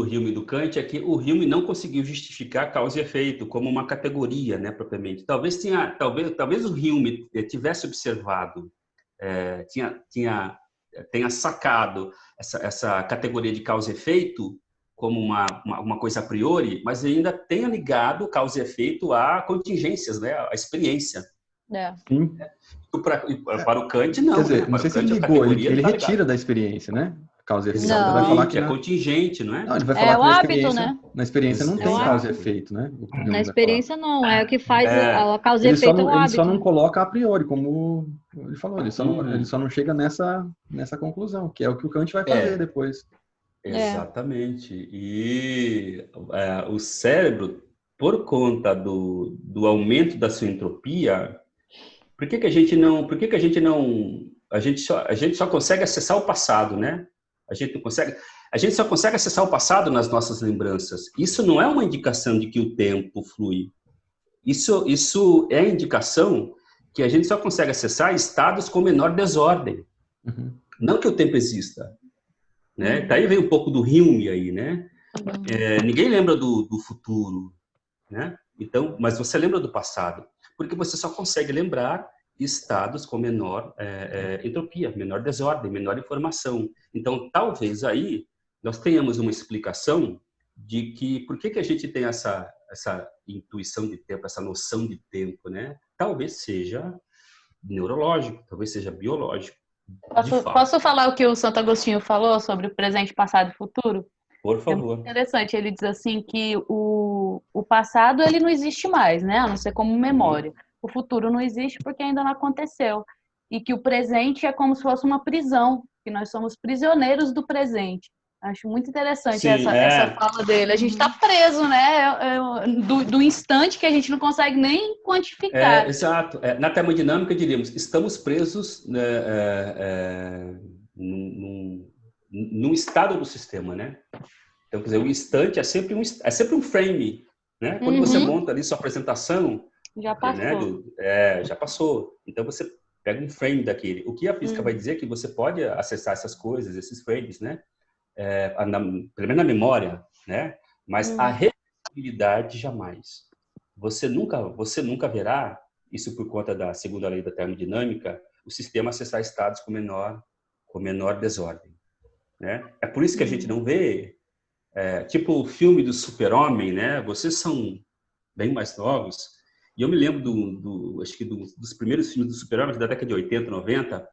Hume e do Kant é que o Hume não conseguiu justificar causa e efeito como uma categoria, né, propriamente. Talvez o Hume tivesse observado, tenha sacado essa categoria de causa e efeito como uma coisa a priori, mas ainda tenha ligado causa e efeito a contingências, né, a experiência. Sim. Para o Kant, não. Quer dizer, né? não sei se ele Kant, ligou, ele tá retira ligado. da experiência, né? Causa e efeito. Não. Ele vai falar que É contingente, não é? não, ele vai falar É que o hábito, né? na experiência não tem Exato. causa e efeito, né? O que o Hume Na vai experiência não, é o que faz a causa e Ele efeito é o ele só hábito. não coloca a priori, como ele falou, ele só não chega nessa conclusão, que é o que o Kant vai fazer depois. Exatamente. E o cérebro, por conta do aumento da sua entropia, por que a gente só consegue acessar o passado, né? A gente só consegue acessar o passado nas nossas lembranças. Isso não é uma indicação de que o tempo flui. Isso é a indicação que a gente só consegue acessar estados com menor desordem. Uhum. Não que o tempo exista. Né? Daí vem um pouco do Hume aí, né? Ninguém lembra do futuro, né? Então, mas você lembra do passado, porque você só consegue lembrar estados com menor entropia, menor desordem, menor informação. Então, talvez aí nós tenhamos uma explicação de que por que a gente tem essa intuição de tempo, essa noção de tempo, né? Talvez seja neurológico, talvez seja biológico. Posso falar o que o Santo Agostinho falou sobre o presente, passado e futuro? Por favor. É muito interessante. Ele diz assim que o passado ele não existe mais, né? A não ser como memória. O futuro não existe porque ainda não aconteceu. E que o presente é como se fosse uma prisão, que nós somos prisioneiros do presente. Acho muito interessante essa fala dele. A gente está preso, né? Do instante que a gente não consegue nem quantificar. Exato. Na termodinâmica, diríamos, estamos presos num estado do sistema, né? Então, quer dizer, o instante é sempre um frame, né? Quando você monta ali sua apresentação, já passou. Né, já passou. Então, você pega um frame daquele. O que a física vai dizer é que você pode acessar essas coisas, esses frames, né? Pelo menos na memória, né? Mas a repetibilidade jamais. Você nunca verá, isso por conta da segunda lei da termodinâmica, o sistema acessar estados com menor desordem, né? É por isso que a gente não vê, tipo o filme do Super-Homem, né? Vocês são bem mais novos, e eu me lembro acho que dos primeiros filmes do Super-Homem da década de 80, 90,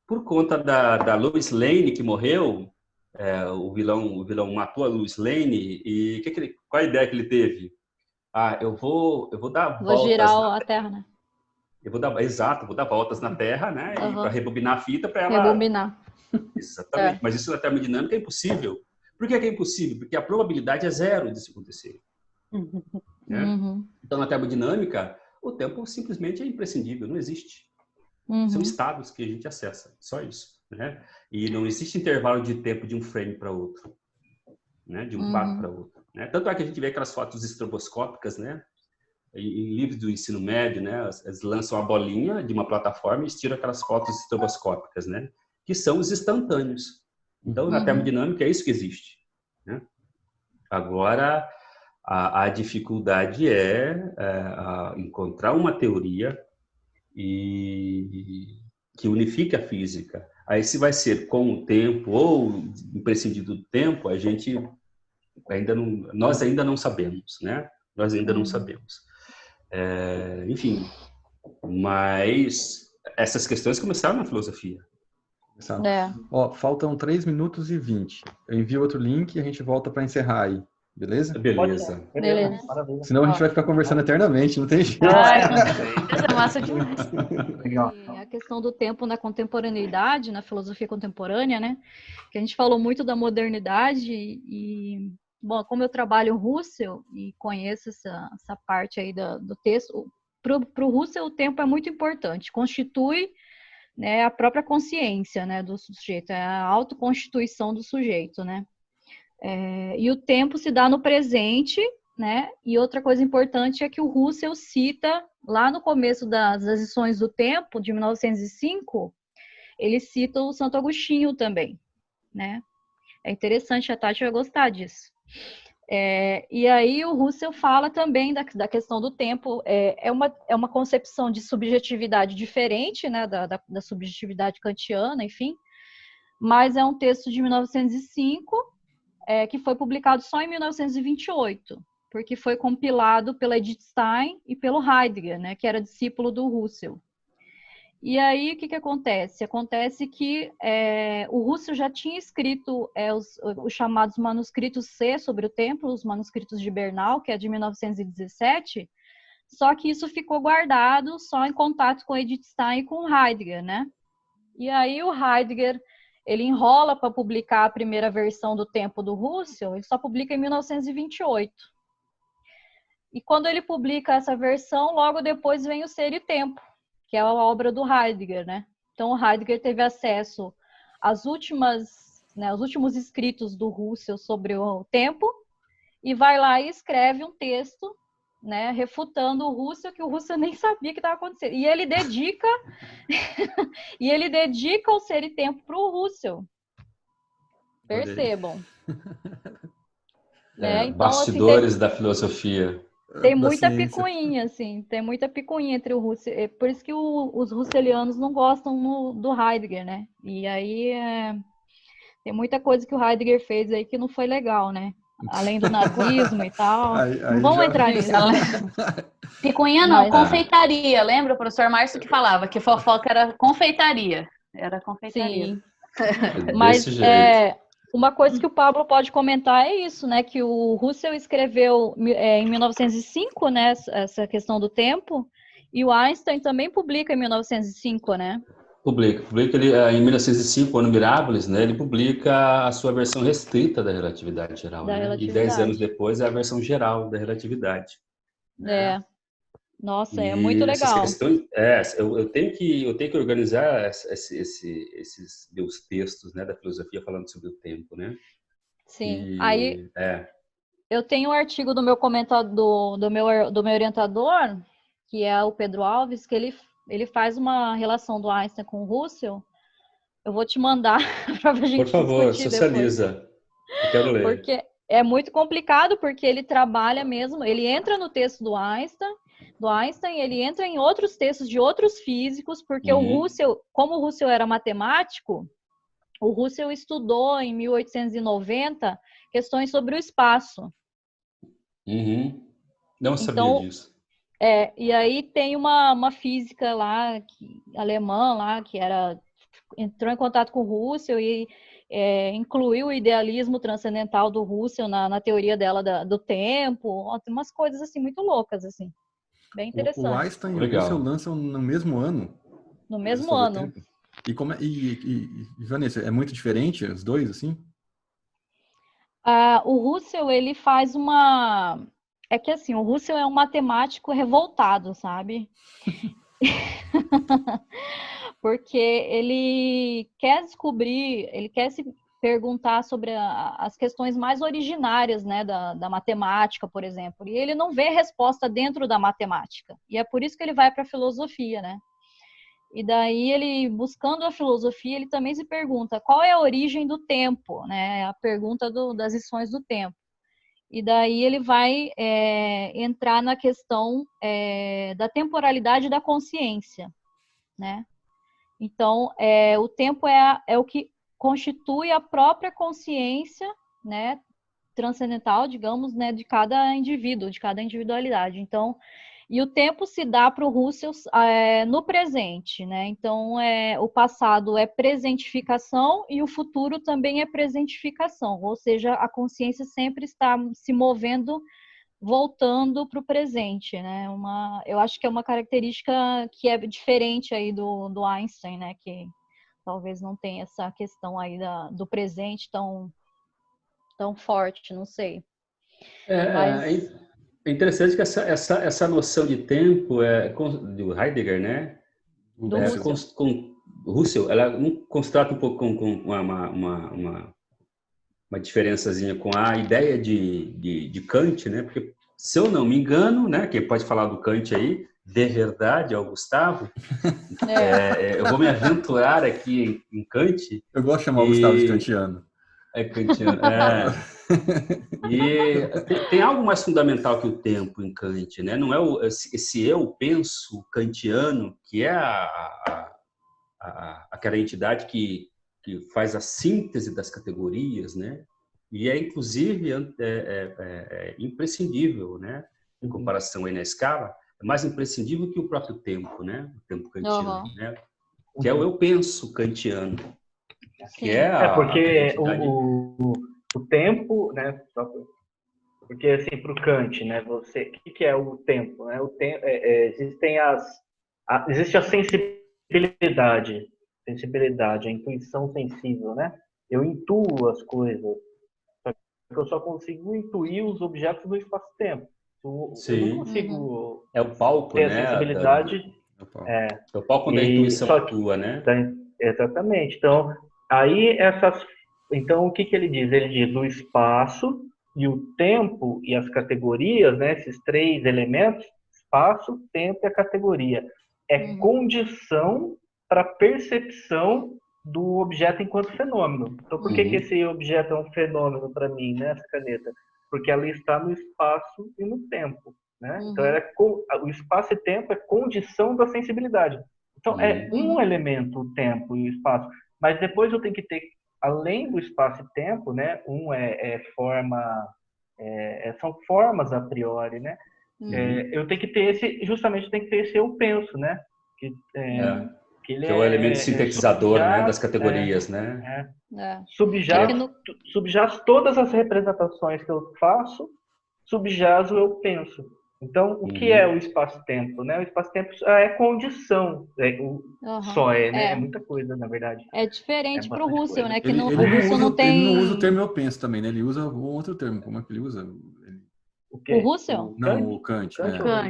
por conta da Lois Lane que morreu. O vilão matou a Lois Lane e qual a ideia que ele teve? Eu vou dar voltas. Vou girar a Terra, né? Vou dar voltas na Terra, né? E para rebobinar a fita para ela. Rebobinar. Exatamente. Mas isso na termodinâmica é impossível. Por que é impossível? Porque a probabilidade é zero disso acontecer. Né? Então, na termodinâmica, o tempo simplesmente é imprescindível, não existe. São estados que a gente acessa, só isso. Né? E não existe intervalo de tempo de um frame para outro, né? De um quadro para outro. Né? Tanto é que a gente vê aquelas fotos estroboscópicas, né? Em livros do ensino médio, né? Eles lançam a bolinha de uma plataforma e tiram aquelas fotos estroboscópicas, né? Que são os instantâneos. Então, na termodinâmica, é isso que existe. Né? Agora, a dificuldade é encontrar uma teoria que unifique a física. Aí, se vai ser com o tempo ou imprescindindo do tempo, nós ainda não sabemos, né? Nós ainda não sabemos. Enfim, mas essas questões começaram na filosofia. Faltam 3 minutos e 20. Eu envio outro link e a gente volta para encerrar aí. Beleza? Beleza. Senão a gente vai ficar conversando eternamente, não tem jeito. É massa demais. Legal. A questão do tempo na contemporaneidade, na filosofia contemporânea, né? Que a gente falou muito da modernidade e, bom, como eu trabalho Russell e conheço essa parte aí do texto, para o Russell o tempo é muito importante, constitui, né, a própria consciência, né, do sujeito, é a autoconstituição do sujeito, né? E o tempo se dá no presente, né? E outra coisa importante é que o Russell cita, lá no começo das lições do tempo, de 1905, ele cita o Santo Agostinho também, né? É interessante, a Tati vai gostar disso. E aí o Russell fala também da questão do tempo. É uma concepção de subjetividade diferente, né, da subjetividade kantiana, enfim, mas é um texto de 1905, que foi publicado só em 1928, porque foi compilado pela Edith Stein e pelo Heidegger, né, que era discípulo do Russell. E aí, o que acontece? Acontece que o Russell já tinha escrito os chamados manuscritos C sobre o tempo, os manuscritos de Bernal, que é de 1917, só que isso ficou guardado só em contato com Edith Stein e com Heidegger, né? E aí o Heidegger, ele enrola para publicar a primeira versão do tempo do Russell, ele só publica em 1928. E quando ele publica essa versão, logo depois vem o Ser e Tempo, que é a obra do Heidegger, né? Então, o Heidegger teve acesso às aos últimos escritos do Russell sobre o tempo e vai lá e escreve um texto, né, refutando o Russell, que o Russell nem sabia que estava acontecendo. E ele dedica o Ser e Tempo para o Russell. Percebam. Né? Então, bastidores da filosofia. Tem muita picuinha, assim, tem muita picuinha entre o Russell. É por isso que os russelianos não gostam do Heidegger, né? E aí tem muita coisa que o Heidegger fez aí que não foi legal, né? Além do nazismo e tal. Não vamos entrar nisso. Picuinha não, confeitaria. Lembra o professor Márcio que falava que fofoca era confeitaria? Era confeitaria. Sim. Mas uma coisa que o Pablo pode comentar é isso, né? Que o Russell escreveu em 1905, né? Essa questão do tempo, e o Einstein também publica em 1905, né? Publica ele em 1905, ano Mirables, né? Ele publica a sua versão restrita da relatividade geral, né? E 10 anos depois é a versão geral da relatividade. Né? Nossa, é muito legal. Questões, eu tenho que organizar esses meus textos, né, da filosofia falando sobre o tempo, né? Sim. Aí eu tenho um artigo do meu comentador, do meu orientador, que é o Pedro Alves, que ele faz uma relação do Einstein com o Russell. Eu vou te mandar para a gente discutir. Por favor, socializa. Depois. Eu quero ler. Porque é muito complicado, porque ele trabalha mesmo, ele entra no texto do Einstein, ele entra em outros textos de outros físicos, porque o Russell, como o Russell era matemático, o Russell estudou em 1890 questões sobre o espaço. Não sabia disso. E aí tem uma física lá, alemã lá, que entrou em contato com o Russell e incluiu o idealismo transcendental do Russell na teoria dela do tempo. Tem umas coisas assim muito loucas, assim. Bem interessante. O Einstein e o Russell lançam no mesmo ano? No mesmo ano. E Vanessa, é muito diferente os dois, assim? O Russell, ele faz uma... É que assim, o Russell é um matemático revoltado, sabe? Porque ele quer se perguntar sobre as questões mais originárias, né, da matemática, por exemplo. E ele não vê resposta dentro da matemática. E é por isso que ele vai para a filosofia, né? E daí ele, buscando a filosofia, ele também se pergunta qual é a origem do tempo, né? A pergunta das lições do tempo. E daí ele vai entrar na questão da temporalidade da consciência, né? Então, o tempo é o que constitui a própria consciência, né, transcendental, digamos, né, de cada indivíduo, de cada individualidade. Então, e o tempo se dá para o Russell no presente, né? Então, o passado é presentificação e o futuro também é presentificação, ou seja, a consciência sempre está se movendo, voltando para o presente, né? Eu acho que é uma característica que é diferente aí do Einstein, né? Que talvez não tenha essa questão aí do presente tão forte, não sei. É interessante que essa noção de tempo do Heidegger, né? Do Russell. Com Russell, ela constata um pouco com uma diferençazinha com a ideia de Kant, né? Porque, se eu não me engano, né? Quem pode falar do Kant aí, de verdade ao Gustavo, eu vou me aventurar aqui em Kant. Eu gosto de chamar o Gustavo de kantiano. É kantiano, E tem algo mais fundamental que o tempo em Kant, né? Não é esse eu penso kantiano, que é aquela entidade que faz a síntese das categorias, né? E inclusive, imprescindível, né? Em comparação aí na escala, é mais imprescindível que o próprio tempo, né? O tempo kantiano, né? Que é o eu penso kantiano. Que porque o tempo, né? Porque assim, para o Kant, né? O que é o tempo? Né? O tempo existe a sensibilidade, a intuição sensível, né? Eu intuo as coisas, eu só consigo intuir os objetos do espaço-tempo. Eu não consigo. É o palco, ter né? A sensibilidade. É o palco da intuição atua, né? Exatamente. Então, então, o que ele diz? Ele diz o espaço e o tempo e as categorias, né? Esses três elementos, espaço, tempo e a categoria, condição para a percepção do objeto enquanto fenômeno. Então, por que esse objeto é um fenômeno para mim, né? Essa caneta? Porque ela está no espaço e no tempo, né? Então, o espaço e tempo é condição da sensibilidade. Então, é um elemento, o tempo e o espaço. Mas depois eu tenho que ter, além do espaço e tempo, né? São formas a priori, né? Eu tenho que ter esse eu penso, né? Que é o elemento sintetizador, né? Das categorias, né? Subjaz todas as representações que eu faço, subjaz o eu penso. Então, o que é o espaço-tempo, né? O espaço-tempo é condição, né? É muita coisa, na verdade. É diferente para o Husserl, né? Que Ele o Husserl não tem... Ele não usa o termo eu penso também, né? Ele usa um outro termo. Como é que ele usa? O Husserl? Não, o Kant.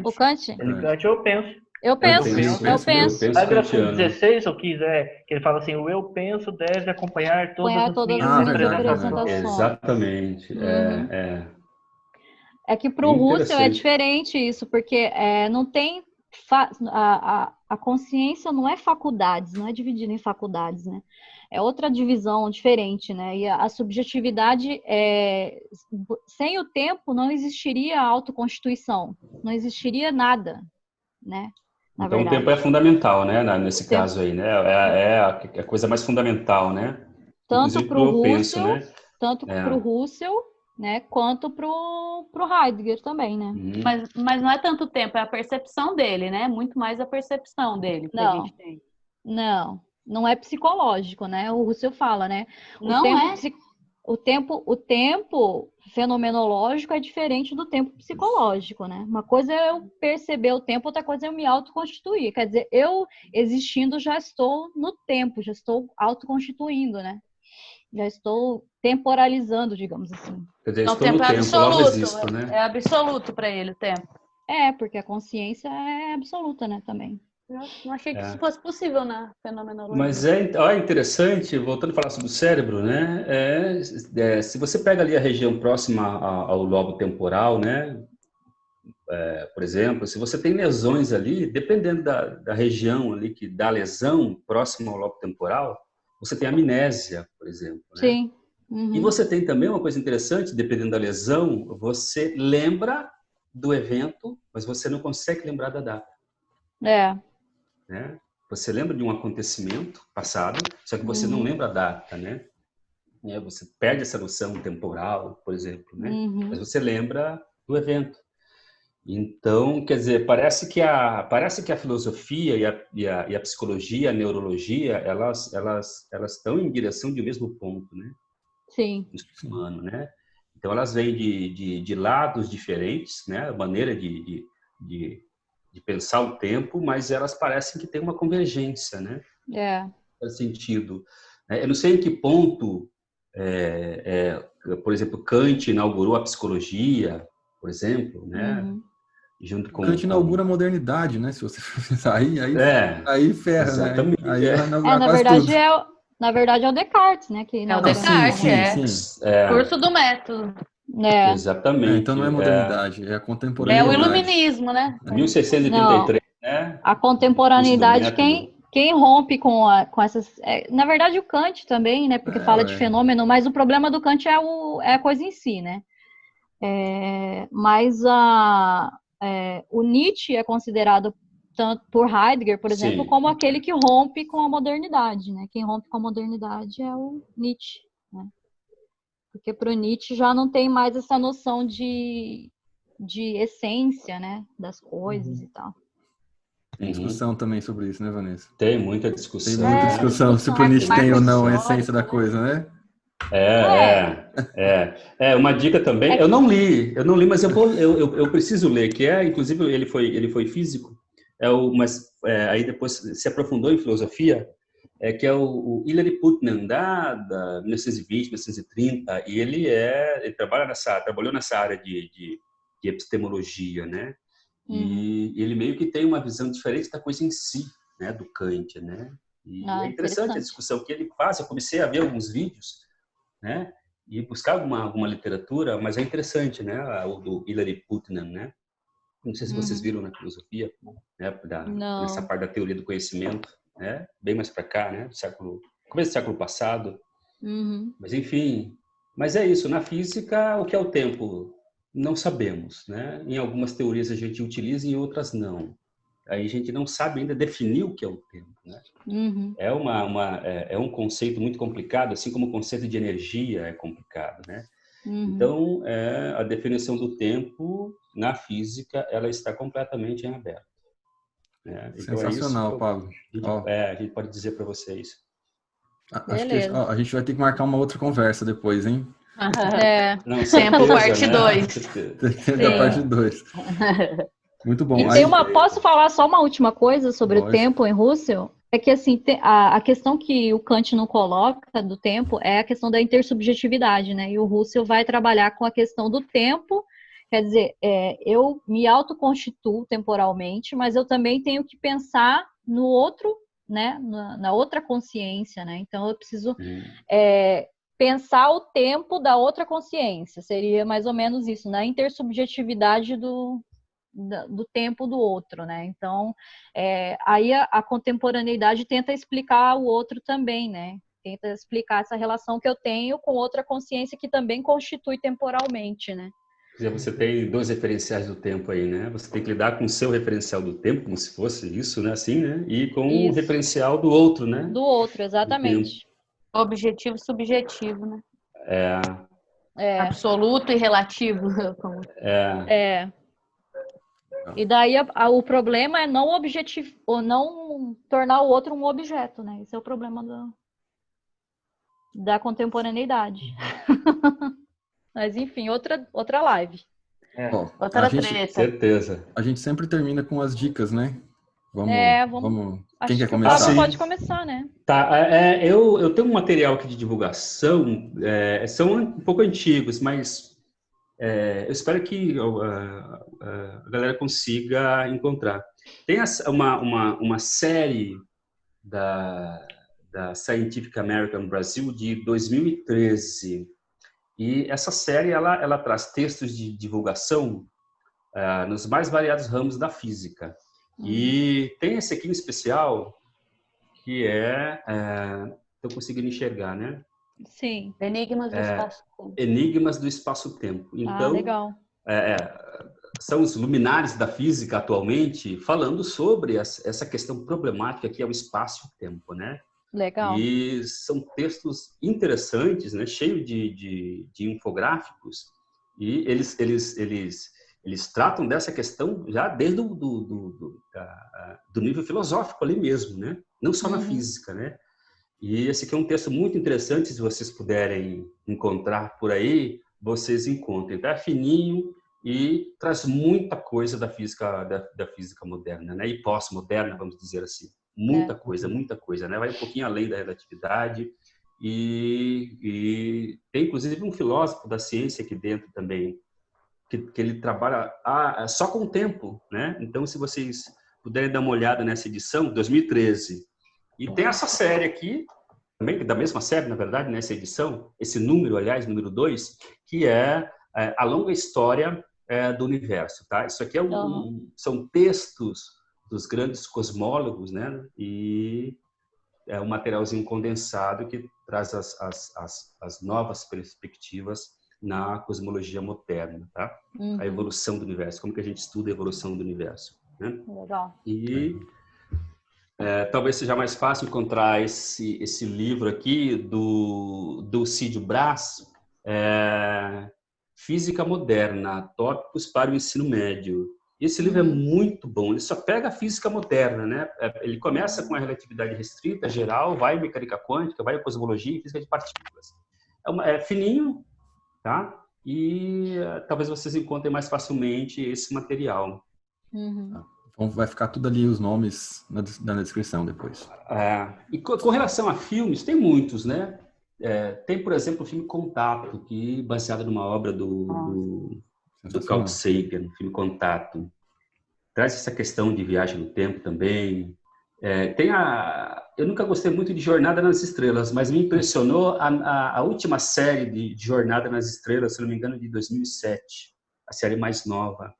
O Kant? Kant, eu penso. Eu penso. Parágrafo 16, ou quiser, que ele fala assim, o eu penso deve acompanhar todas as minhas representações. Exatamente. É que para o Husserl é diferente isso, porque não tem... A consciência não é faculdades, não é dividida em faculdades, né? É outra divisão diferente, né? E a subjetividade, sem o tempo, não existiria a autoconstituição, não existiria nada, né? Então, o tempo é fundamental, né? Nesse caso aí, né? É a coisa mais fundamental, né? Tanto para o Husserl, né? Quanto para o Heidegger também, né? Mas não é tanto tempo, é a percepção dele, né? Muito mais a percepção dele que a gente tem. Não é psicológico, né? O Husserl fala, né? O tempo fenomenológico é diferente do tempo psicológico, né? Uma coisa é eu perceber o tempo, outra coisa é eu me autoconstituir. Quer dizer, eu existindo já estou no tempo, já estou autoconstituindo, né? Já estou temporalizando, digamos assim. Quer dizer, estou no tempo, absoluto, existo, né? É absoluto para ele o tempo. Porque a consciência é absoluta, né, também. Não achei que isso fosse possível na fenomenologia. Mas é interessante, voltando a falar sobre o cérebro, né? Se você pega ali a região próxima ao lobo temporal, né? Por exemplo, se você tem lesões ali, dependendo da região ali que dá lesão próxima ao lobo temporal, você tem amnésia, por exemplo. Né? Sim. E você tem também uma coisa interessante, dependendo da lesão, você lembra do evento, mas você não consegue lembrar da data. Né? Você lembra de um acontecimento passado, só que você não lembra a data, né? Você perde essa noção temporal, por exemplo, né? Mas você lembra do evento. Então, quer dizer, parece que a filosofia e a psicologia, a neurologia, elas estão em direção de um mesmo ponto, né? Sim. No ser humano, né? Então, elas vêm de lados diferentes, né? A maneira de pensar o tempo, mas elas parecem que têm uma convergência, né? Faz sentido. Eu não sei em que ponto, por exemplo, Kant inaugurou a psicologia, por exemplo, né? Junto com Kant inaugura a modernidade, né? Se você pensar aí ferra, exatamente, né? Aí na verdade é o Descartes, né? Que é o Descartes, sim. Curso do método. Exatamente. Então não é modernidade, é a É o contemporaneidade. iluminismo, né? 1133, né? A contemporaneidade, quem rompe com essas... na verdade, o Kant também, né? Porque fala de fenômeno, mas o problema do Kant é a coisa em si, né? Mas o Nietzsche é considerado, tanto por Heidegger, por exemplo, como aquele que rompe com a modernidade, né? Quem rompe com a modernidade é o Nietzsche, né? Porque para o Nietzsche já não tem mais essa noção de essência, né? Das coisas e tal. Tem discussão também sobre isso, né, Vanessa? Tem muita discussão. Tem muita discussão se o Nietzsche tem ou não a essência da coisa, né? Uma dica também. Eu não li, mas eu preciso ler, que inclusive ele foi físico, mas aí depois se aprofundou em filosofia, que é o Hilary Putnam da 1920, 1930, e ele trabalhou nessa área de epistemologia, né? E ele meio que tem uma visão diferente da coisa em si, né, do Kant, né? E é interessante a discussão que ele faz. Eu comecei a ver alguns vídeos, né, e buscar alguma literatura, mas é interessante, né, o do Hilary Putnam, né? Não sei se vocês viram na filosofia, né, nessa parte da teoria do conhecimento, né, bem mais para cá, né, começo do século passado. Mas enfim, mas é isso. Na física, o que é o tempo? Não sabemos, né? Em algumas teorias a gente utiliza, em outras não. Aí a gente não sabe ainda definir o que é o tempo, né? É um conceito muito complicado, assim como o conceito de energia é complicado, né? Então, a definição do tempo na física, ela está completamente em aberto. Né? Então, sensacional, Pablo. A gente pode dizer para vocês. Acho que a gente vai ter que marcar uma outra conversa depois, hein? Não, tempo parte 2. Da parte 2. Muito bom. Posso falar só uma última coisa sobre o tempo em Husserl? É que, assim, a questão que o Kant não coloca do tempo é a questão da intersubjetividade, né? E o Husserl vai trabalhar com a questão do tempo. Quer dizer, eu me autoconstituo temporalmente, mas eu também tenho que pensar no outro, né? Na outra consciência, né? Então, eu preciso pensar o tempo da outra consciência. Seria mais ou menos isso, na intersubjetividade do tempo do outro, né? Então, aí a contemporaneidade tenta explicar o outro também, né? Tenta explicar essa relação que eu tenho com outra consciência que também constitui temporalmente, né? Você tem dois referenciais do tempo aí, né? Você tem que lidar com o seu referencial do tempo, como se fosse isso, né? Assim, né? E com o referencial do outro, né? Do outro, exatamente. Objetivo subjetivo, né? Absoluto e relativo. E daí o problema é não tornar o outro um objeto, né? Esse é o problema da contemporaneidade. Mas enfim, outra live. Outra treta. Certeza. A gente sempre termina com as dicas, né? Vamos. Quem quer começar? O Pablo pode começar, né? Tá. Eu tenho um material aqui de divulgação. São um pouco antigos, mas eu espero que a galera consiga encontrar. Tem uma série da Scientific American Brasil de 2013. E essa série ela traz textos de divulgação nos mais variados ramos da física. E tem esse aqui em especial, que estou conseguindo enxergar, né? Sim. Enigmas do espaço-tempo. Enigmas do espaço-tempo. Então, legal. São os luminares da física atualmente falando sobre essa questão problemática que é o espaço-tempo, né? Legal. E são textos interessantes, né? Cheio de infográficos, e eles tratam dessa questão já desde do nível filosófico ali mesmo, né? Não só na física, né? E esse aqui é um texto muito interessante, se vocês puderem encontrar por aí, vocês encontrem. Tá fininho e traz muita coisa da física moderna, né? E pós-moderna, vamos dizer assim. Muita coisa, né? Vai um pouquinho além da relatividade e tem inclusive um filósofo da ciência aqui dentro também que ele trabalha só com o tempo, né? Então, se vocês puderem dar uma olhada nessa edição, 2013, e tem essa série aqui também, da mesma série, na verdade, nessa edição, esse número, aliás, número 2, que é a longa história do universo, tá? Isso aqui são textos dos grandes cosmólogos, né? E é um materialzinho condensado que traz as novas perspectivas na cosmologia moderna, tá? A evolução do universo, como que a gente estuda a evolução do universo, né? Legal. E talvez seja mais fácil encontrar esse livro aqui do Cídio Brás, Física Moderna, Tópicos para o Ensino Médio. Esse livro é muito bom, ele só pega a física moderna, né? Ele começa com a relatividade restrita, geral, vai em mecânica quântica, vai em cosmologia e física de partículas. É fininho, tá? E talvez vocês encontrem mais facilmente esse material. Então vai ficar tudo ali, os nomes na descrição depois. E com relação a filmes, tem muitos, né? Tem, por exemplo, o filme Contato, que baseado numa obra do Carl Sagan, o filme Contato. Traz essa questão de viagem no tempo também. Eu nunca gostei muito de Jornada nas Estrelas, mas me impressionou a última série de Jornada nas Estrelas, se não me engano, de 2007, a série mais nova.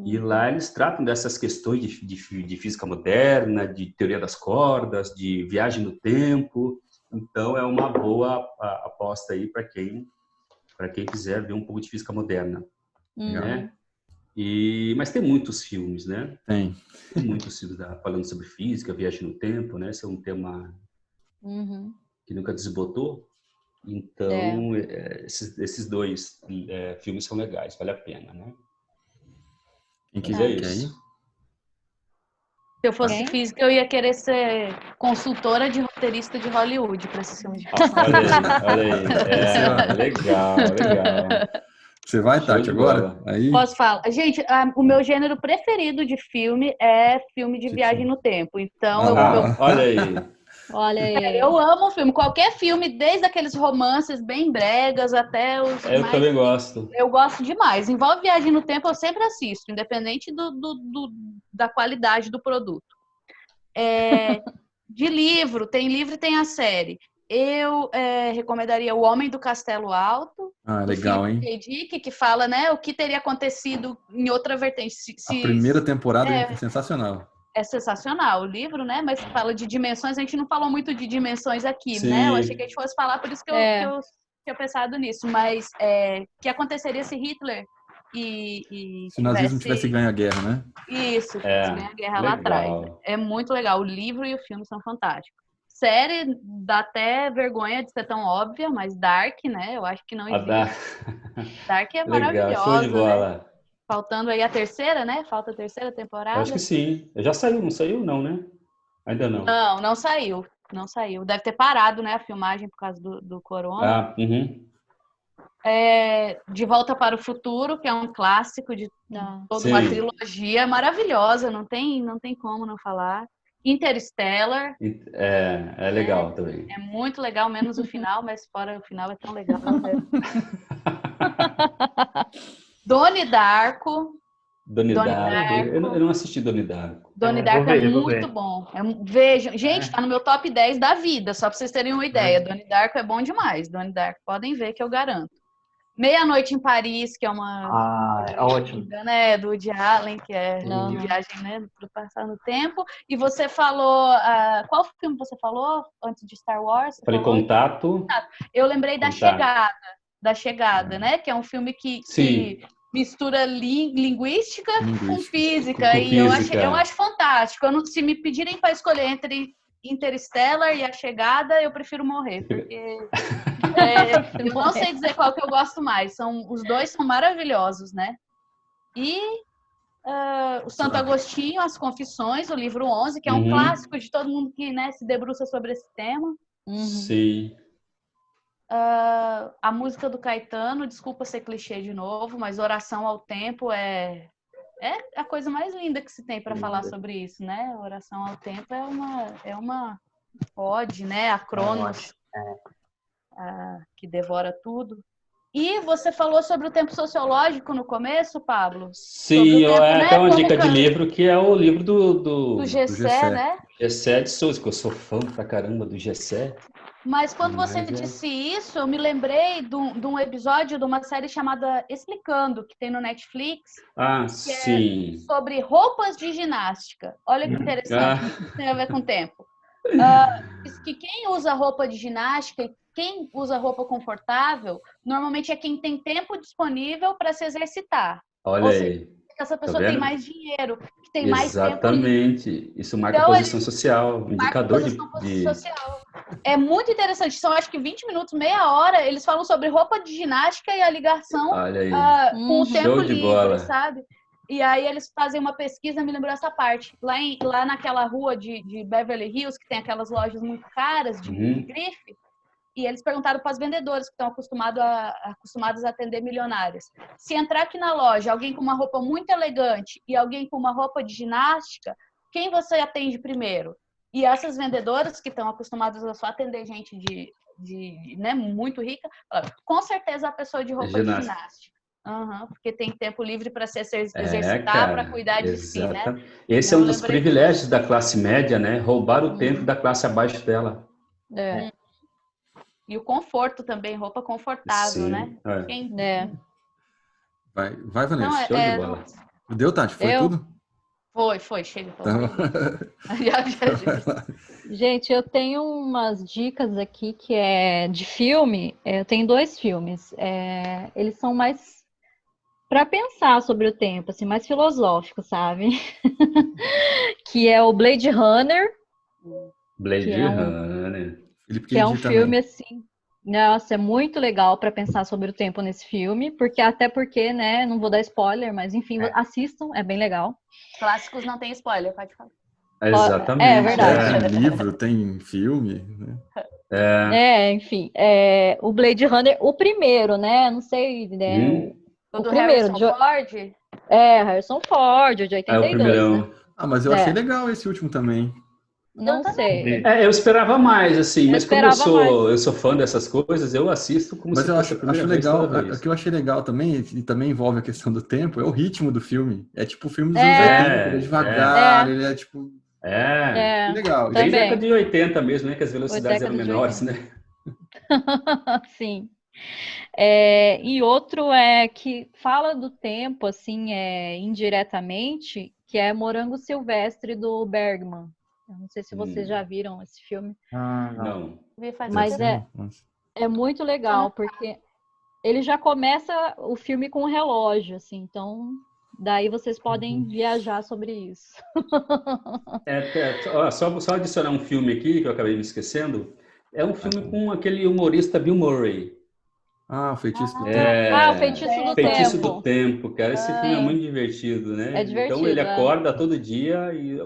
E lá eles tratam dessas questões de física moderna, de teoria das cordas, de viagem no tempo. Então, é uma boa aposta aí para quem quiser ver um pouco de física moderna. Né? Mas tem muitos filmes, né? Tem muitos filmes falando sobre física, viagem no tempo, né? Esse é um tema que nunca desbotou. Então, esses dois filmes são legais, vale a pena, né? Quem Mas quiser, isso. Se eu fosse física, eu ia querer ser consultora de roteirista de Hollywood para esse filme de Olha aí. Legal. Você vai, Tati, agora? Aí... Posso falar? Gente, o meu gênero preferido de filme é filme de viagem no tempo. Então, olha aí. Olha aí. Eu amo filme. Qualquer filme, desde aqueles romances bem bregas até os eu também gosto. Eu gosto demais. Envolve viagem no tempo, eu sempre assisto, independente da qualidade do produto. De livro, tem livro e tem a série. Eu recomendaria O Homem do Castelo Alto. Legal, hein? K. Dick, que fala, né, o que teria acontecido em outra vertente. A primeira temporada é sensacional. É sensacional o livro, né? Mas fala de dimensões. A gente não falou muito de dimensões aqui, Sim. né? Eu achei que a gente fosse falar, por isso que eu tinha pensado nisso. Mas que aconteceria se Hitler se o nazismo tivesse ganho a guerra, né? Isso, se ganho a guerra lá atrás. É muito legal. O livro e o filme são fantásticos. Série, dá até vergonha de ser tão óbvia, mas Dark, né? Eu acho que não existe. Dark é maravilhosa, show de bola. Né? Faltando aí a terceira, né? Falta a terceira temporada. Eu acho que sim. Já saiu, não saiu não, né? Ainda não. Não saiu. Não saiu. Deve ter parado, né, a filmagem por causa do corona. De Volta para o Futuro, que é um clássico de toda uma trilogia maravilhosa, não tem como não falar. Interstellar. É legal também. É muito legal, menos o final, mas fora o final é tão legal. Donnie Darko. Eu não assisti Donnie Darko. Donnie Darko é muito bom. Vejam, gente, tá no meu top 10 da vida, só pra vocês terem uma ideia. Donnie Darko é bom demais. Donnie Darko, podem ver que eu garanto. Meia-Noite em Paris, que é uma... ótimo. Né, do Woody Allen, que é de viagem, né, pro passar no tempo. E você falou... qual filme você falou antes de Star Wars? Falei Contato. Eu lembrei da Chegada, né? Que é um filme que mistura linguística com física. Eu acho fantástico. Se me pedirem para escolher entre Interstellar e A Chegada, eu prefiro morrer, porque eu não sei dizer qual que eu gosto mais. Os dois são maravilhosos, né? E o Santo Agostinho, As Confissões, o livro 11, que é um clássico de todo mundo que, né, se debruça sobre esse tema. Sim. A música do Caetano, desculpa ser clichê de novo, mas Oração ao Tempo é a coisa mais linda que se tem para falar sobre isso, né? Oração ao Tempo é uma ode, né? A Cronos, que devora tudo. E você falou sobre o tempo sociológico no começo, Pablo? Sim, Sobre o tempo, né, até uma como dica de livro, que é o livro do do Gessé, Gessé. né? Gessé de Souza, que eu sou fã pra caramba do Gessé. Mas quando você Mas disse isso, eu me lembrei de um episódio de uma série chamada Explicando, que tem no Netflix, Ah, que é sim. sobre roupas de ginástica. Olha que interessante, Ah, isso tem a ver com o tempo. Diz que quem usa roupa de ginástica e quem usa roupa confortável, normalmente é quem tem tempo disponível para se exercitar. olha Ou seja, aí, essa tá pessoa tem vendo? mais dinheiro, que tem mais tempo livre. Exatamente. Isso marca Então, ele posição social, um marca indicador posição social. É muito interessante. São, acho que 20 minutos, meia hora, eles falam sobre roupa de ginástica e a ligação Olha aí, com o tempo show de livre, bola. sabe? E aí eles fazem uma pesquisa, me lembrou essa parte. Lá naquela rua de Beverly Hills, que tem aquelas lojas muito caras de grife, e eles perguntaram para as vendedoras que estão acostumadas a atender milionários. Se entrar aqui na loja alguém com uma roupa muito elegante e alguém com uma roupa de ginástica, quem você atende primeiro? E essas vendedoras que estão acostumadas a só atender gente né, muito rica, falaram, com certeza a pessoa de roupa de ginástica. Porque tem tempo livre para se exercitar, para cuidar de si, né? Esse é um dos privilégios da classe média, né? Roubar o tempo da classe abaixo dela. E o conforto também, roupa confortável, Sim, né? Vai, Vanessa. Show de bola. Deu, Tati? Foi tudo? Foi, chega. Então... Gente, eu tenho umas dicas aqui que é de filme. Eu tenho 2 filmes. Eles são mais para pensar sobre o tempo, assim, mais filosóficos, sabe? Que é o Blade Runner. Blade Runner. Que é um filme assim. Nossa, é muito legal para pensar sobre o tempo nesse filme, até porque, né, não vou dar spoiler, mas enfim, assistam, é bem legal. Clássicos não tem spoiler, pode falar. Exatamente. É verdade. Tem livro, tem filme, né? Enfim, o Blade Runner, o primeiro, né, não sei, né, o primeiro. Harrison Ford? Harrison Ford, de 82, o primeirão. né? Mas eu achei legal esse último também. Não sei. Eu esperava mais, assim, mas como eu sou fã dessas coisas, eu assisto como se fosse a primeira vez toda vez. O que eu achei legal também, e também envolve a questão do tempo, é o ritmo do filme. É tipo o filme dos anos 80, ele é devagar, ele é tipo... legal. Bem década de 80 mesmo, né? Que as velocidades eram menores, né? Sim. E outro que fala do tempo, assim, indiretamente, que é Morango Silvestre, do Bergman. Eu não sei se vocês já viram esse filme. Não. Mas é muito legal, porque ele já começa o filme com um relógio, assim, então daí vocês podem viajar sobre isso. Só adicionar um filme aqui, que eu acabei me esquecendo, é um filme com aquele humorista Bill Murray. O Feitiço do Tempo. O Feitiço do Tempo. Feitiço do Tempo, cara. Esse filme é muito divertido, né? É divertido. Então ele acorda todo dia e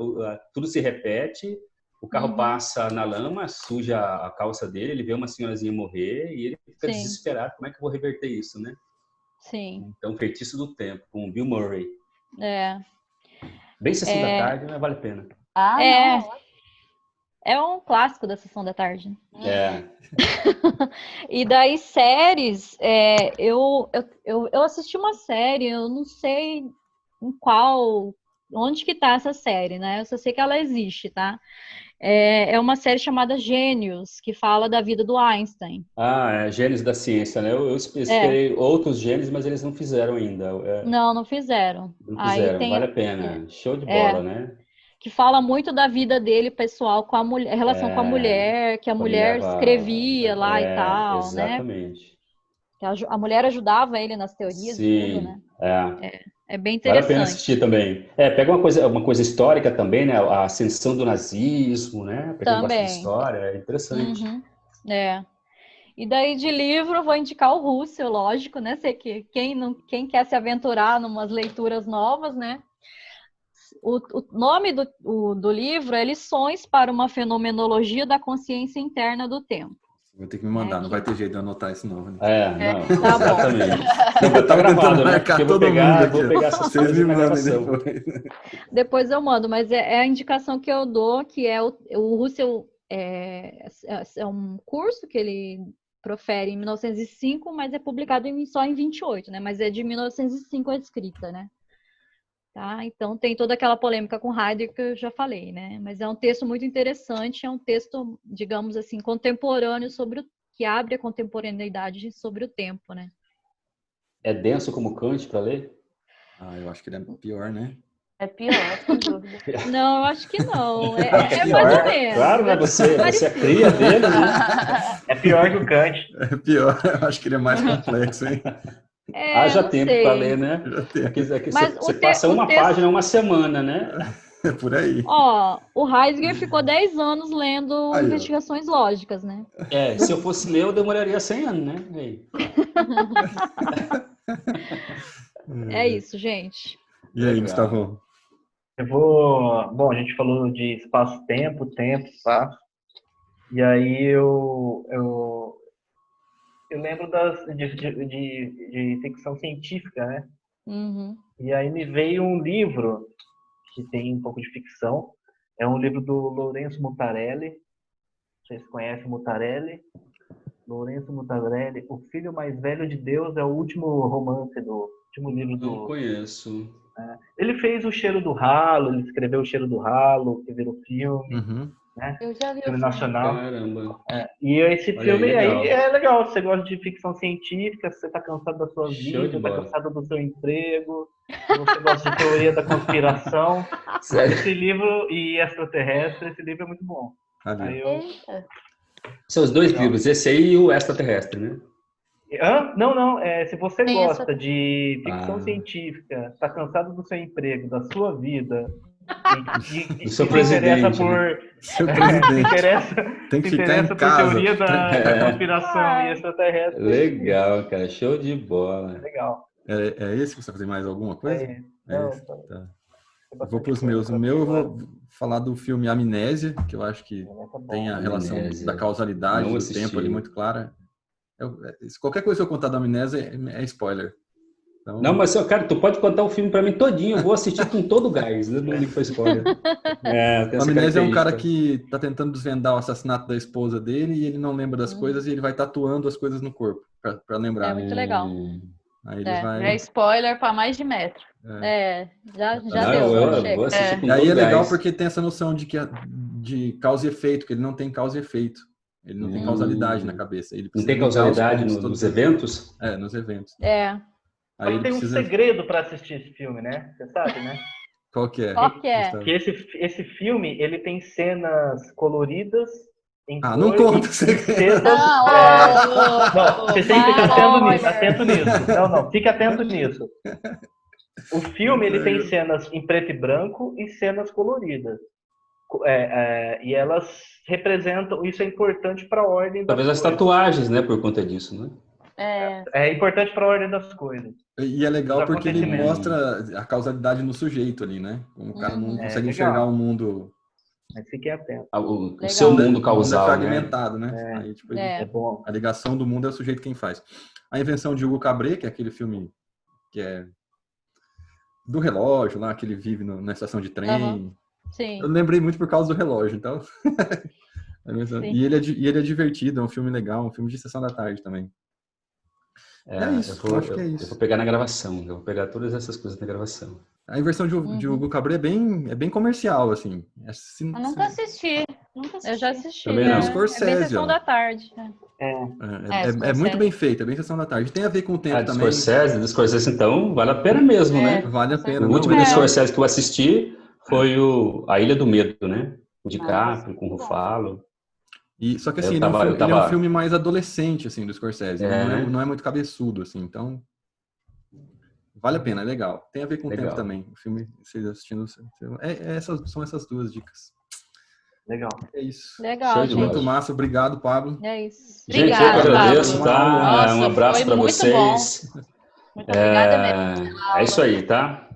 tudo se repete. O carro passa na lama, suja a calça dele, ele vê uma senhorazinha morrer e ele fica desesperado. Como é que eu vou reverter isso, né? Sim. Então, Feitiço do Tempo, com o Bill Murray. Bem Sessão da Tarde, mas vale a pena. É um clássico da Sessão da Tarde. E daí, séries, eu assisti uma série, eu não sei onde que tá essa série, né? Eu só sei que ela existe, tá? É uma série chamada Gênios, que fala da vida do Einstein. Gênios da ciência, né? Eu esperei outros gênios, mas eles não fizeram ainda. Não fizeram. Não fizeram, vale a pena. Show de bola, né? Que fala muito da vida dele pessoal com a mulher, relação com a mulher, que a mulher escrevia lá e tal, exatamente. Né? Que a mulher ajudava ele nas teorias e tudo, né? É bem interessante. Vale a pena assistir também. Pega uma coisa histórica também, né? A ascensão do nazismo, né? Pra quem gosta de história, é interessante. E daí de livro, vou indicar o Russell, lógico, né? Sei que quem quer se aventurar em umas leituras novas, né? O nome do livro é Lições para uma Fenomenologia da Consciência Interna do Tempo. Vou ter que me mandar, não vai ter jeito de anotar isso não. Não, exatamente. Não, tá gravado, né? Porque eu vou pegar essas coisas na gravação. Depois eu mando, mas é a indicação que eu dou, que é o Russell, é um curso que ele profere em 1905, mas é publicado só em 28, né? Mas é de 1905 a escrita, né? Tá? Então tem toda aquela polêmica com Heidegger que eu já falei, né? Mas é um texto muito interessante, é um texto, digamos assim, contemporâneo que abre a contemporaneidade sobre o tempo, né? É denso como Kant para ler? Eu acho que ele é pior, né? É pior, sem dúvida. Não, eu acho que não. Acho que É é mais pior. ou menos. Claro, né? Você é parecido. cria dele, né? É pior que o Kant. É pior, eu acho que ele é mais complexo, hein? Haja Não tempo sei. para ler, né? Já tem. Aqui Mas você passa uma página uma semana, né? É por aí. Ó, o Heidegger ficou 10 anos lendo Aí, ó. investigações lógicas, né? Se eu fosse ler, eu demoraria 100 anos, né? Aí. É isso, gente. E aí, Legal. Gustavão? Bom, a gente falou de espaço-tempo, tempo, espaço. E aí eu lembro de ficção científica, né? Uhum. E aí me veio um livro que tem um pouco de ficção. É um livro do Lourenço Mutarelli. Vocês conhecem Mutarelli? Lourenço Mutarelli, O Filho Mais Velho de Deus, é o último romance último livro do... Não conheço. Ele fez O Cheiro do Ralo, ele escreveu O Cheiro do Ralo, que virou filme, Uhum. né? Eu já vi o Filme filme. nacional. Caramba. E esse Olha filme aí, legal. aí é legal. Se você gosta de ficção científica, se você está cansado da sua Show de vida, está bola. cansado do seu emprego, se você gosta de teoria da conspiração, Sério? esse livro e extraterrestre, esse livro é muito bom. Ali, Aí ó. eu... Eita. São os dois Legal. livros, esse aí e o Extraterrestre, né? Não. Se você Tem gosta de ficção Ah. científica, está cansado do seu emprego, da sua vida, e Do seu se interessa presidente, por... Seu Se presidente interessa, tem que se ficar em interessa por casa. teoria da É. conspiração e extraterrestre. Legal, cara. Show de bola. Legal. É esse que você vai fazer mais alguma coisa? É, não, esse? tá. Tá. Tem Eu vou bastante para os coisa meus. O pra meu eu falar. vou falar do filme Amnésia, que eu acho que Tá bom. tem a relação Amnésia. da causalidade Não do assisti. tempo ali muito clara. Qualquer coisa que eu contar da Amnésia é spoiler. Então, Não, mas, cara, tu pode contar o filme pra mim todinho, eu vou assistir com todo o gás, né? Não ligo pra spoiler. o Amnésia é um cara que tá tentando desvendar o assassinato da esposa dele e ele não lembra das coisas e ele vai tatuando as coisas no corpo pra lembrar. É muito legal. Aí ele É. vai... É spoiler para mais de metro. Já Não, deu, eu chega. vou assistir com E aí todo é o legal gás. porque tem essa noção de causa e efeito, que ele não tem causa e efeito. Ele não tem causalidade na cabeça. Ele Não precisa tem linkar os causalidade pontos nos todos eventos? nos eventos. Só Aí que ele tem um precisa... segredo para assistir esse filme, né? Você sabe, né? Qual que é? Qual que é? Gustavo? Que esse filme, ele tem cenas coloridas em cor não conta e o segredo. cenas... Não, você tem que ficar atento nisso. Não, fique atento nisso. O filme, ele tem cenas em preto e branco e cenas coloridas. E elas representam... Isso é importante para a ordem das Talvez as coisas. tatuagens, né, por conta disso, né? É importante para a ordem das coisas. E é legal Os porque ele acontecimentos. mostra a causalidade no sujeito ali, né? Como o cara não consegue legal. enxergar o mundo... Mas fiquem atentos. O seu mundo O causal, mundo é né? fragmentado, né? Aí, tipo, É bom. a ligação do mundo é o sujeito quem faz. A invenção de Hugo Cabret, que é aquele filme que é do relógio lá, que ele vive na estação de trem. Sim. Eu lembrei muito por causa do relógio, então... Sim. E ele é divertido, é um filme legal, um filme de sessão da tarde também. É isso, eu acho que é isso. Eu vou pegar na gravação, eu vou pegar todas essas coisas na gravação. A inversão de Hugo Cabret é bem comercial, assim. Eu nunca assisti. Eu já assisti. Também né? não. É bem Scorsese, sessão ó. da tarde. É muito bem feito, é bem sessão da tarde. Tem a ver com o tempo Do também. Scorsese, então, vale a pena mesmo, né? Vale a pena. O último do Scorsese que eu assisti foi A Ilha do Medo, né? O DiCaprio com o Ruffalo. Só que assim, Eu tava- ele é um filme mais adolescente, assim, do Scorsese. É. Não é muito cabeçudo, assim, então... Vale a pena, é legal. Tem a ver com o Legal. tempo também. O filme, vocês assistindo... são essas duas dicas. Legal. É isso. Legal, Show de gente. bola. Muito massa, obrigado, Pablo. É isso. Gente, Obrigada, eu que agradeço, Pablo. tá? Nossa, Um abraço foi para muito vocês. Muito obrigada mesmo. É isso aí, tá?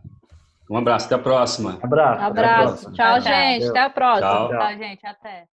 Um abraço, até a próxima. Abraço. Até a Abraço. próxima. Tchau, Tchau. gente. Até a próxima. Tchau. Tchau, gente. Até.